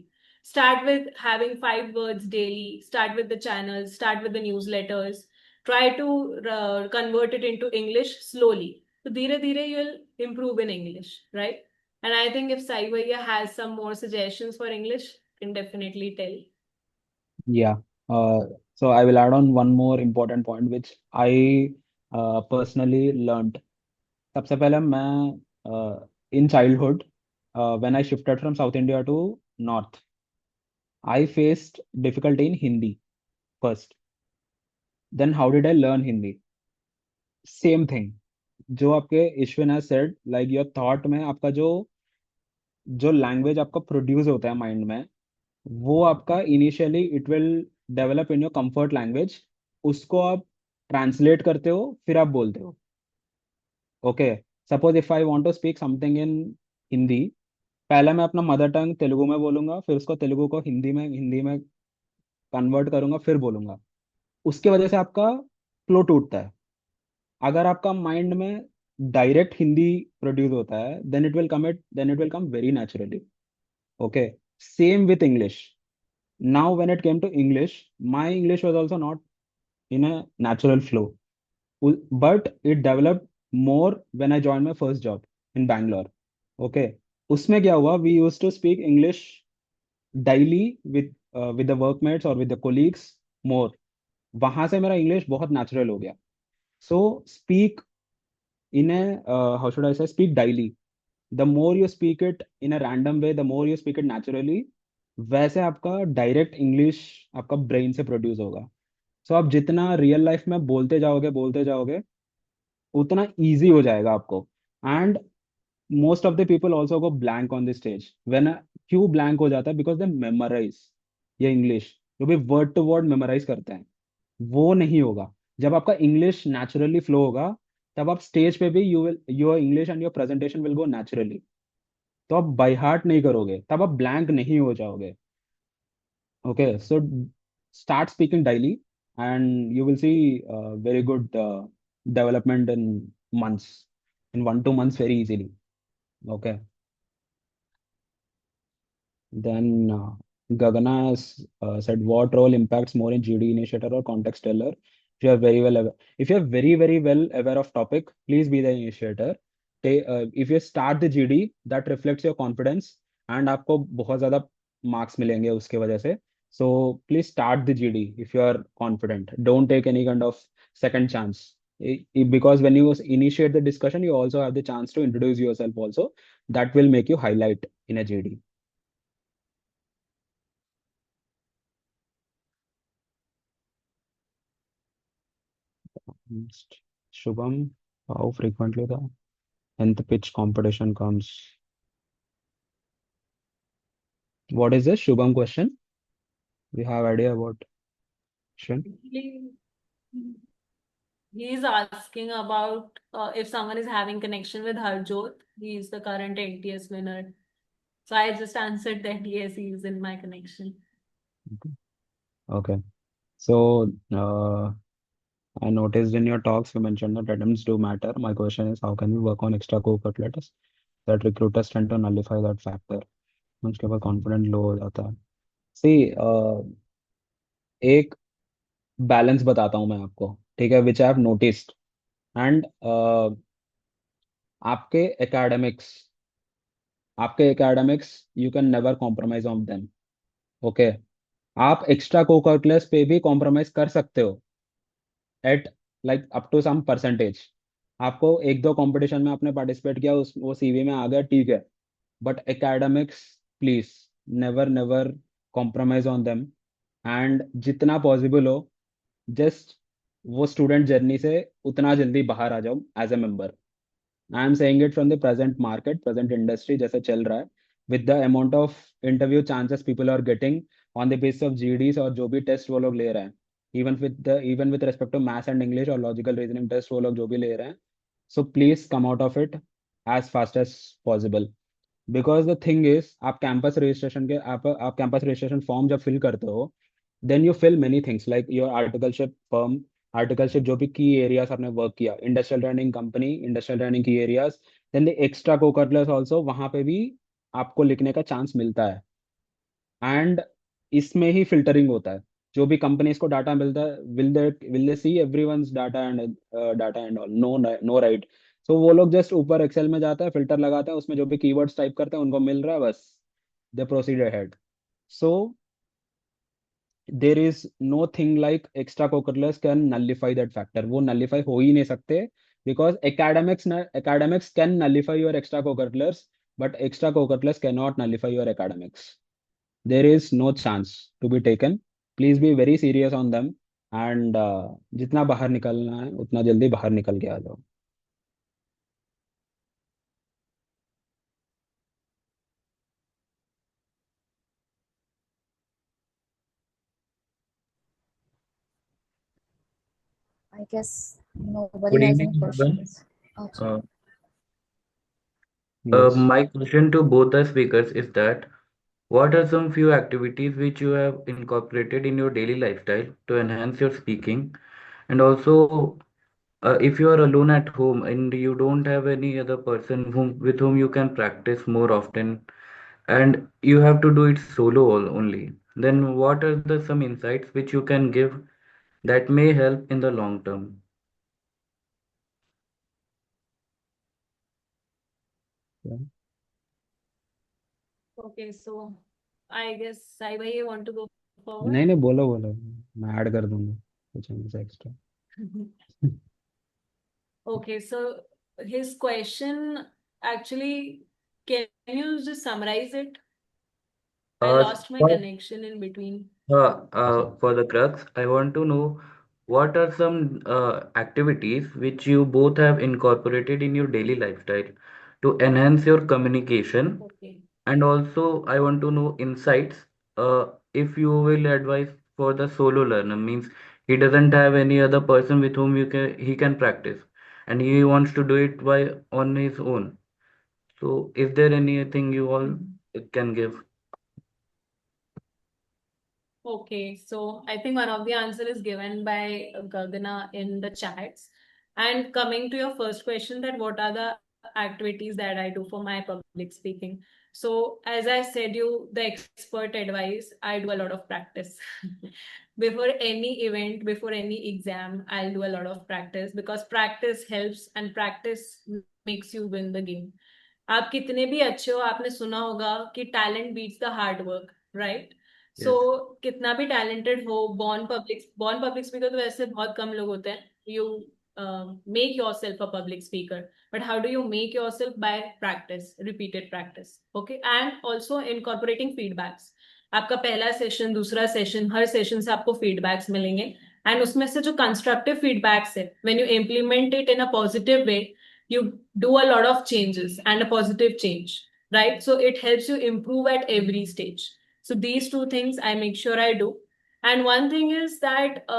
Start with having 5 words daily, start with the channel, start with the newsletters, try to convert it into English slowly. तो धीरे धीरे you will improve in English, right? And I think if Sai Bhaiya has some more suggestions for English, can definitely tell. Yeah. So I will add on one more important point which I personally learned. सबसे पहले मैं in childhood when I shifted from South India to North, I faced difficulty in Hindi first. Then how did I learn Hindi? Same thing. जो आपके ईश्विन has said, like your thought में आपका जो जो language आपका प्रोड्यूस होता है mind में, वो आपका initially it will develop in your comfort language. उसको आप ट्रांसलेट करते हो, फिर आप बोलते हो. Okay, suppose if I want to speak something in Hindi, पहले मैं अपना मदर टंग तेलुगु में बोलूंगा, फिर उसको तेलुगु को हिंदी में कन्वर्ट करूंगा, फिर बोलूंगा. उसके वजह से आपका फ्लो टूटता है. अगर आपका माइंड में डायरेक्ट हिंदी प्रोड्यूस होता है, then it will come very naturally. Okay, same with English. Now when it came to English, my English was also not in a natural flow, but it developed more when I joined my first job in Bangalore. Okay, उसमें क्या हुआ, we used to speak English daily with the workmates or with the colleagues more. वहां से मेरा English बहुत natural हो गया. So speak in a how should I say, speak daily. The more you speak it in a random way, the more you speak it naturally, वैसे आपका direct English आपका brain से प्रोड्यूस होगा. सो आप जितना रियल लाइफ में बोलते जाओगे उतना इजी हो जाएगा आपको. And most of the people also go blank on the stage. When क्यों ब्लैंक हो जाता है? बिकॉज दे मेमोराइज ये इंग्लिश, जो भी वर्ड टू वर्ड मेमोराइज करते हैं, वो नहीं होगा. जब आपका इंग्लिश नेचुरली फ्लो होगा, तब आप स्टेज पे भी you will your English and your presentation will go naturally. तो आप बाय हार्ट नहीं करोगे, तब आप ब्लैंक नहीं हो जाओगे. Okay, so start speaking daily, and you will see very good development in months, in 1 2 months, very easily. Okay, then Gagana has said, what role impacts more in GD initiator or context teller? If you are very very well aware of topic, please be the initiator. If you start the GD, that reflects your confidence, and आपको बहुत ज़्यादा marks मिलेंगे उसके वजह से. So please start the GD if you are confident. Don't take any kind of second chance. Because when you initiate the discussion, you also have the chance to introduce yourself also. That will make you highlight in a GD. Next, Shubham, how frequently the nth pitch competition comes? What is this Shubham question? We have idea about Ishwin? He is asking about if someone is having connection with Harjot. He is the current ATS winner. So I just answered that yes, he is in my connection. Okay. So I noticed in your talks you mentioned that attempts do matter. My question is, how can we work on extra co-curriculars that recruiters tend to nullify that factor? उसके बाद confident लो हो जाता है. सी एक balance बताता हूँ मैं आपको, ठीक है, which I have noticed. And आपके academics you can never compromise on them. Okay, आप एक्स्ट्रा को करिकुलर्स पे भी कॉम्प्रोमाइज कर सकते हो at like up to some percentage. आपको एक दो कंपटीशन में आपने पार्टिसिपेट किया, वो सीवी में आ गया, ठीक है. but academics, please never compromise on them. And जितना पॉसिबल हो, जस्ट वो स्टूडेंट जर्नी से उतना जल्दी बाहर आ जाओ as a member. I am saying it from the present market, present industry जैसे चल रहा है, with the amount of interview chances people are getting on the basis of GDs और जो भी टेस्ट वो लोग ले रहे हैं, even with respect to maths and English और लॉजिकल रीजनिंग टेस्ट वो लोग जो भी ले रहे हैं, so please come out of it as fast as possible. Because the thing is, आप कैंपस रजिस्ट्रेशन फॉर्म जब फिल करते हो, then you fill many things like your articleship firm, articleship जो भी की एरियाज आपने वर्क किया, industrial training company, industrial training की areas, then the extra co curriculars also, वहां पे भी आपको लिखने का चांस मिलता है. एंड इसमें ही फिल्टरिंग होता है. जो भी कंपनीज को डाटा मिलता है, will they see everyone's data and all? No, no, right. So वो लोग जस्ट ऊपर एक्सेल में जाता है, फिल्टर लगाता है, उसमें जो भी कीवर्ड्स टाइप करते हैं उनको मिल रहा है, बस they proceed ahead. So there is no thing like extra cocurriculars can nullify that factor. वो नलिफाई हो ही नहीं सकते, because academics can nullify your extra cocurriculars, but extra cocurriculars can not nullify your academics. There is no chance to be taken. Please be very serious on them. And जितना बाहर निकलना है उतना जल्दी बाहर निकल के आ जाओ. I guess nobody Good has evening, any everyone. questions. Acha. Yes. My question to both the speakers is that what are some few activities which you have incorporated in your daily lifestyle to enhance your speaking? And also, if you are alone at home and you don't have any other person with whom you can practice more often, and you have to do it solo only, then what are the some insights which you can give that may help in the long term? Yeah. Okay, so I guess Sai bhai, you want to go forward? नहीं नहीं, बोलो बोलो, मैं add कर दूंगा कुछ extra. Okay, so his question actually, can you just summarize it? I Uh, lost my connection in between. for the crux, I want to know what are some activities which you both have incorporated in your daily lifestyle to enhance your communication, Okay. and also I want to know insights. If you will advise for the solo learner, means he doesn't have any other person with whom he can practice, and he wants to do it by on his own. So, is there anything you all can give? Okay, so I think one of the answer is given by Gagana in the chats. And coming to your first question, that what are the activities that I do for my public speaking? So as I said you, the expert advice, I do a lot of practice. Before any event, before any exam, I'll do a lot of practice because practice helps and practice makes you win the game. आप कितने भी अच्छे हो, आपने सुना होगा कि talent beats the hard work, right? So Yes. कितना भी टैलेंटेड हो, बॉर्न पब्लिक स्पीकर तो वैसे बहुत कम लोग होते हैं. You make your self a public speaker, but how do you make your self? Bye practice, repeated practice. Okay, and also incorporating feedbacks. आपका पहला सेशन, दूसरा सेशन, हर सेशन से आपको फीडबैक्स मिलेंगे, एंड उसमें से जो कंस्ट्रक्टिव फीडबैक्स है, when you implement it in a positive way, you do a lot of changes and a positive change, right? So it helps you improve at every stage. So these two things I make sure I do. And one thing is that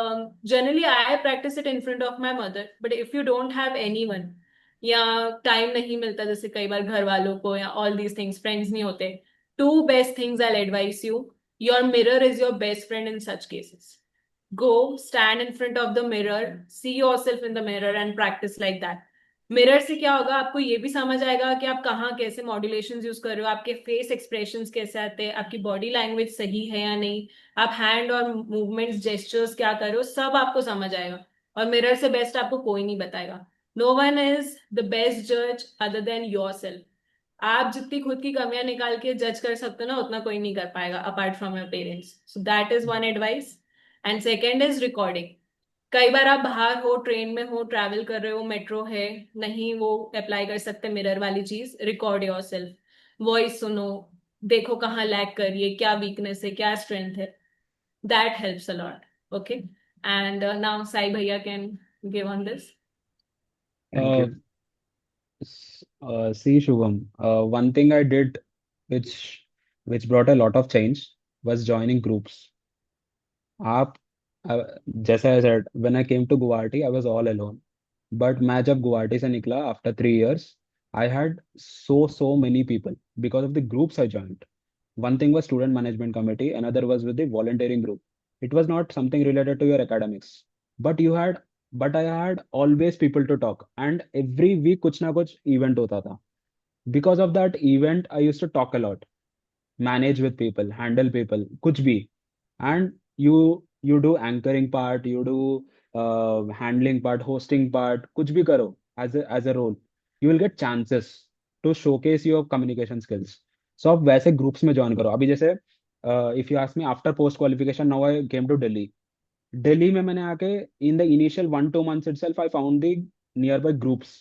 generally I practice it in front of my mother, but if you don't have anyone, या time नहीं मिलता, जैसे कई बार घर वालों को, या all these things, friends नहीं होते, two best things I advise you. Your mirror is your best friend in such cases. Go stand in front of the mirror, see yourself in the mirror and practice like that. Mirror से क्या होगा, आपको ये भी समझ आएगा कि आप कहाँ कैसे मॉड्यूलेशन यूज कर रहे हो, आपके फेस एक्सप्रेशंस कैसे आते हैं, आपकी बॉडी लैंग्वेज सही है या नहीं, आप हैंड और मूवमेंट्स, जेस्चर्स क्या कर रहे हो, सब आपको समझ आएगा. और मिरर से बेस्ट आपको कोई नहीं बताएगा. No one is the best जज अदर देन योर सेल्फ. आप जितनी खुद की कमियां निकाल के जज कर सकते हो ना, उतना कोई नहीं कर पाएगा apart from your parents. So that is one advice. And second is recording. कई बार आप बाहर हो, ट्रेन में हो, ट्रैवल कर रहे हो, मेट्रो है, नहीं वो अप्लाई कर सकते मिरर वाली चीज, रिकॉर्ड योर सेल्फ. वॉइस सुनो, देखो कहाँ लैग कर रही है, क्या वीकनेस है, क्या स्ट्रेंथ है. That helps a lot. Okay. And now Sai Bhaiya can give on this. Thank Uh, you. See, Shubham, one thing I did which which brought a lot of change was joining groups. आप जैसे I said, when I came to Guwahati, I was all alone. But मैं जब गुवाहाटी से निकला after 3 years, I had so many people because of the groups I joined. One thing was student management committee, another was with the volunteering group. It was not something related to your academics, but but I had always people to talk, and every week कुछ ना कुछ event होता था. Because of that event, I used to talk a lot, manage with people, handle people, कुछ भी. And you do anchoring part, you do handling part, hosting part, कुछ भी करो as a role, you will get chances to showcase your communication skills. So आप वैसे groups में join करो. अभी जैसे if you ask me after post qualification, now I came to Delhi. Delhi में मैंने आके in the initial 1 2 months itself I found the nearby groups,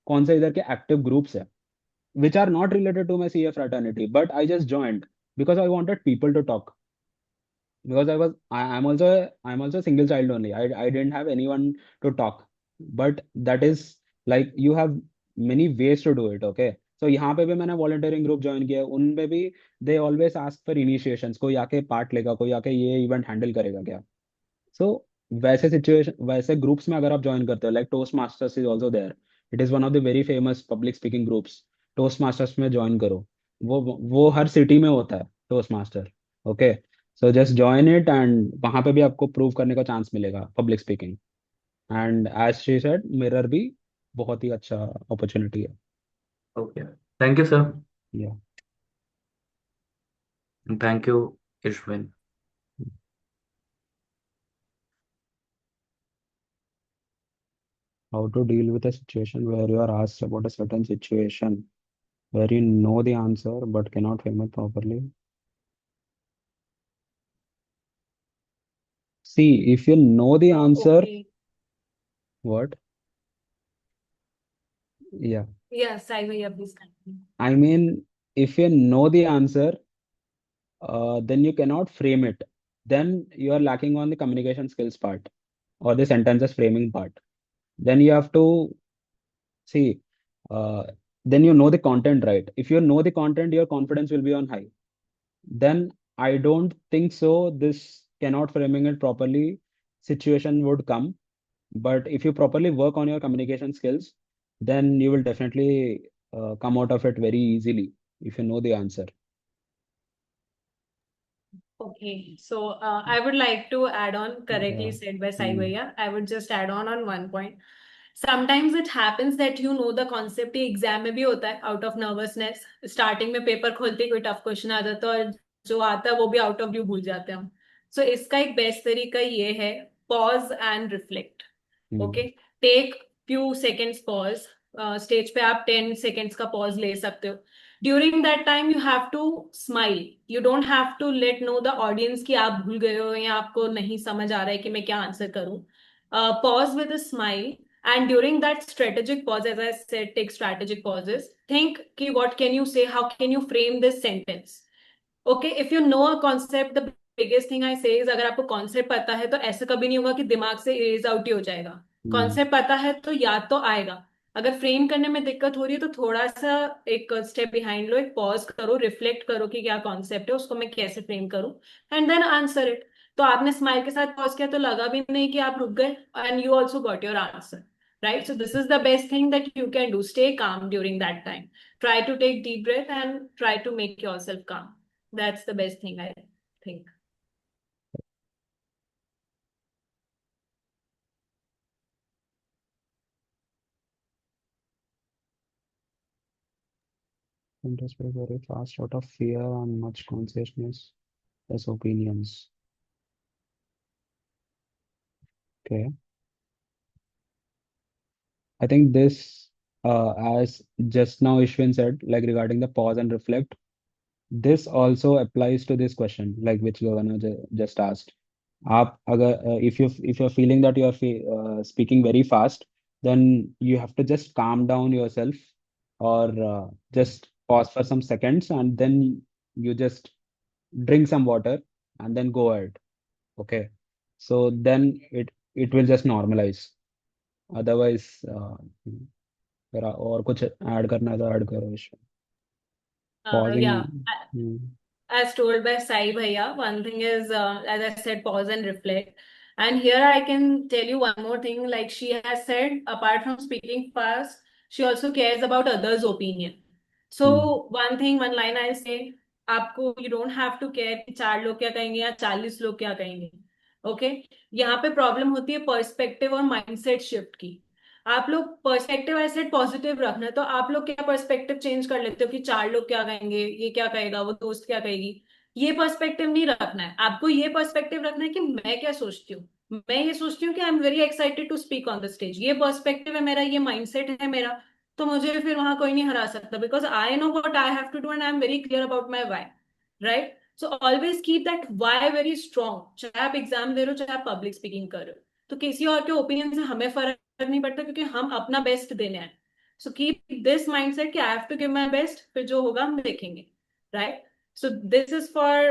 कौन से इधर के एक्टिव ग्रुप्स है which are not related to my CA fraternity, but I just joined because I wanted people to talk, because I'm also a single child only. I didn't have anyone to talk. But that is like you have many ways to do it. Okay. So यहाँ पे भी मैंने volunteering group join किया. उन पे भी they always ask for initiations. कोई आके part लेगा, कोई आके ये event handle करेगा क्या. So वैसे सिचुएशन, वैसे ग्रुप्स में अगर आप ज्वाइन करते हो, like Toastmasters is also there. It is one of the very famous public speaking groups. Toastmasters में ज्वाइन करो. वो हर सिटी में होता है Toastmaster. Okay. So just join it, and वहां पे भी आपको प्रूव करने का चांस मिलेगा public speaking. And as she said, mirror भी बहुत ही अच्छा अपॉर्चुनिटी है. Okay. Thank you, sir. या And thank you, Ishwin. how to deal with a situation where you are asked about a certain situation where you know the answer but cannot frame it properly. See, if you know the answer, Okay. what? Yeah. Yeah, Sai Bhaiya, please continue. I mean, if you know the answer, then you cannot frame it. Then you are lacking on the communication skills part or the sentences framing part. Then you have to see, uh, then you know the content, right? If you know the content, your confidence will be on high. Then I don't think so. This cannot framing it properly situation would come. But if you properly work on your communication skills, then you will definitely come out of it very easily if you know the answer. Okay, so I would like to add on, correctly Yeah. said by Sai Mm. Bhaiya. I would just add on one point. Sometimes it happens that you know the concept he exam में भी होता है, out of nervousness. Starting में paper खोलते ही कोई tough question आ जाता है और जो आता है वो भी आउट ऑफ व्यू भूल जाते हैं हम. सो इसका एक बेस्ट तरीका ये है, pause and reflect. Mm. Okay, take few seconds pause. Stage पे आप 10 seconds का पॉज ले सकते हो. During that time you have to smile. You don't have to let know the audience कि आप भूल गए हो या आपको नहीं समझ आ रहा है कि मैं क्या आंसर करूं. Pause with a smile. And during that strategic pause, as I said, take strategic pauses. Think ki what can you say? How can you frame this sentence? Okay, if you know a concept, the biggest thing I say is अगर आपको concept पता है तो ऐसा कभी नहीं होगा कि दिमाग से erase out ही हो जाएगा. Mm. Concept पता है तो याद तो आएगा. अगर फ्रेम करने में दिक्कत हो रही है तो थोड़ा सा एक स्टेप बिहाइंड लो, एक पॉज करो, रिफ्लेक्ट करो कि क्या कॉन्सेप्ट है, उसको मैं कैसे फ्रेम करूं, एंड देन आंसर इट. तो आपने स्माइल के साथ पॉज किया तो लगा भी नहीं कि आप रुक गए, and you also got your answer. Right? So this is the best thing that you can do. Stay calm during that time. Try to take deep breath and try to make yourself calm. That's the best thing I think. And just be very fast out of fear and much consciousness, less opinions. Okay. I think this, as just now Ishwin said, like regarding the pause and reflect, this also applies to this question, like which Governor just asked. आप अगर if you're feeling that you are speaking very fast, then you have to just calm down yourself, or just pause for some seconds, and then you just drink some water and then go ahead. Okay. So then it will just normalize. Otherwise, अगर और कुछ add करना है तो add करो इसमें. Yeah, Pausing. as told by Sai Bhaiya, one thing is, as I said, pause and reflect. And here I can tell you one more thing. Like she has said, apart from speaking fast, she also cares about others' opinion. So one thing, one line I'll say, आपको you don't have to care कि 4 लोग क्या कहेंगे या 40 लोग क्या कहेंगे. Okay, यहाँ पे प्रॉब्लम होती है पर्सपेक्टिव और माइंडसेट शिफ्ट की. आप लोग पर्सपेक्टिव ऐसे पॉजिटिव रखना है, तो आप लोग क्या पर्सपेक्टिव चेंज कर लेते हो कि 4 लोग क्या कहेंगे, ये क्या कहेगा, वो दोस्त क्या कहेगी. ये पर्सपेक्टिव नहीं रखना है आपको. ये पर्सपेक्टिव रखना है कि मैं क्या सोचती हूँ. मैं ये सोचती हूँ कि I am very excited to speak on the stage. ये पर्सपेक्टिव है मेरा, ये माइंडसेट है मेरा. तो मुझे फिर वहां कोई नहीं हरा सकता, because I know what I have to do and I am very clear about my why. Right. So always keep that why very strong. चाहे आप एग्जाम दे रहे हो, चाहे आप पब्लिक स्पीकिंग कर रहे हो, तो किसी और के ओपिनियन से हमें फर्क नहीं पड़ता, क्योंकि हम अपना बेस्ट देने हैं. सो कीप दिस माइंडसेट कि I have to give my best, फिर जो होगा हम देखेंगे. Right. So this is for,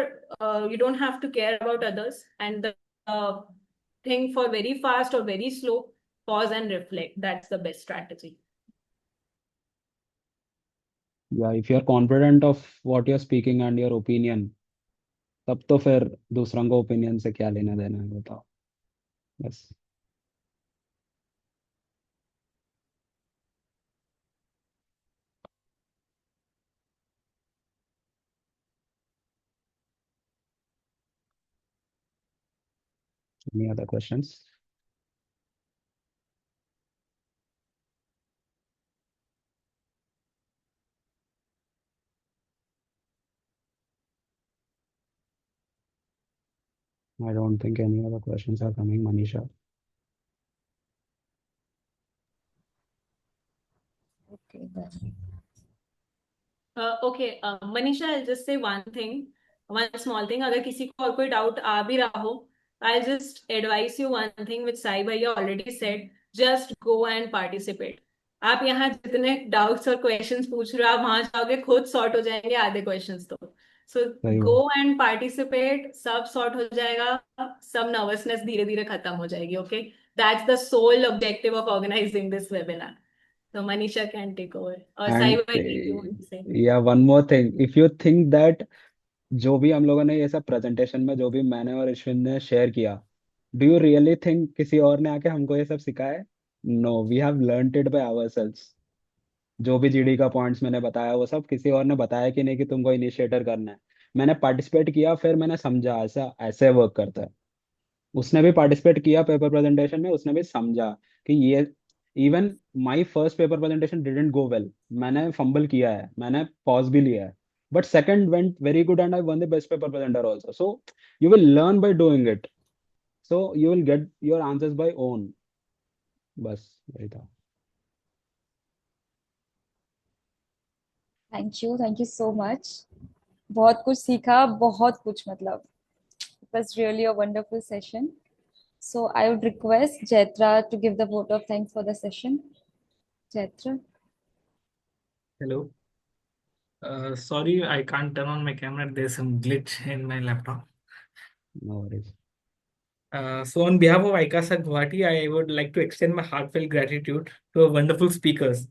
you don't have to care about others. And the thing for very fast और very slow, pause and reflect. That's the best strategy. Yeah, if you're confident of what you're speaking and your opinion, तब तो फिर दूसरों को opinion से क्या लेना देना है बताओ. बस. Any other questions? I don't think any other questions are coming, Manisha. Okay, then. Okay, Manisha, I'll just say one thing, one small thing. अगर किसी को और कोई डाउट आ भी रहा हो, I'll just advise you one thing which Sai Bhaiya already said. Just go and participate. आप यहाँ जितने डाउट्स और क्वेश्चंस पूछ रहे हो, आप वहां जाओगे खुद सॉर्ट हो जाएंगे आधे क्वेश्चंस तो. सो सही गो बात. एंड पार्टिसिपेट, सब सॉर्ट हो जाएगा. सब नर्वसनेस धीरे धीरे खत्म हो जाएगी. Okay, that's the sole objective of organising this webinar. So Manisha can take over. Or Sai And Bhaiya, if you want to say. yeah, one more thing. If you think that जो भी हम लोगों ने ये सब presentation में जो भी मैंने और अश्विन ने शेयर किया, डू यू रियली थिंक किसी और ने आके हमको ये सब सिखाया है? No, we have learned it by ourselves. जो भी जीडी का पॉइंट्स मैंने बताया वो सब किसी और ने बताया कि नहीं कि तुमको इनिशिएटर करना है. मैंने पार्टिसिपेट किया, फिर मैंने समझा ऐसा ऐसे वर्क करता है. उसने भी पार्टिसिपेट किया पेपर प्रेजेंटेशन में, उसने भी समझा कि ये even my first paper presentation didn't go well. मैंने फंबल किया है, मैंने पॉज भी लिया है, but second went very good and I one the best paper presenter also. So you will learn by doing it. So you will get your answers by own. बस यही था. Thank you so much. बहुत कुछ सीखा, बहुत कुछ मतलब. It was really a wonderful session. So I would request Jaitra to give the vote of thanks for the session. Jaitra. Hello. Sorry, I can't turn on my camera. There's some glitch in my laptop. No worries. So on behalf of EICASA Guwahati, I would like to extend my heartfelt gratitude to our wonderful speakers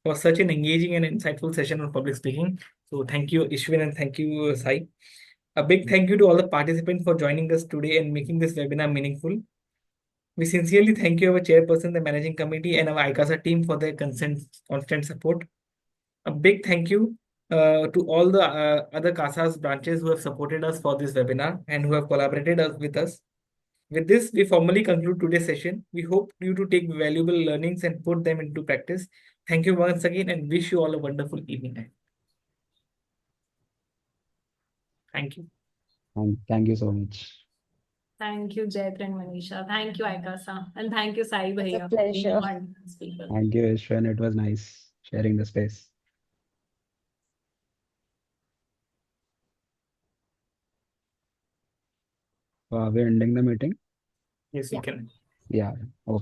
for such an engaging and insightful session on public speaking. So thank you, Ishwin, and thank you, Sai. A big thank you to all the participants for joining us today and making this webinar meaningful. We sincerely thank you, our chairperson, the managing committee, and our EICASA team for their constant support. A big thank you to all the other CASA's branches who have supported us for this webinar and who have collaborated with us. With this, we formally conclude today's session. We hope you to take valuable learnings and put them into practice. Thank you once again and wish you all a wonderful evening. Thank you. Thank you so much. Thank you, Jaitra and Manisha. Thank you, EICASA. And thank you, Sai It's a Bhaiya, for being a pleasure. wonderful speaker. Thank you, Ishwin. It was nice sharing the space. So are we ending the meeting? Yes, you Yeah. can. Yeah. Okay.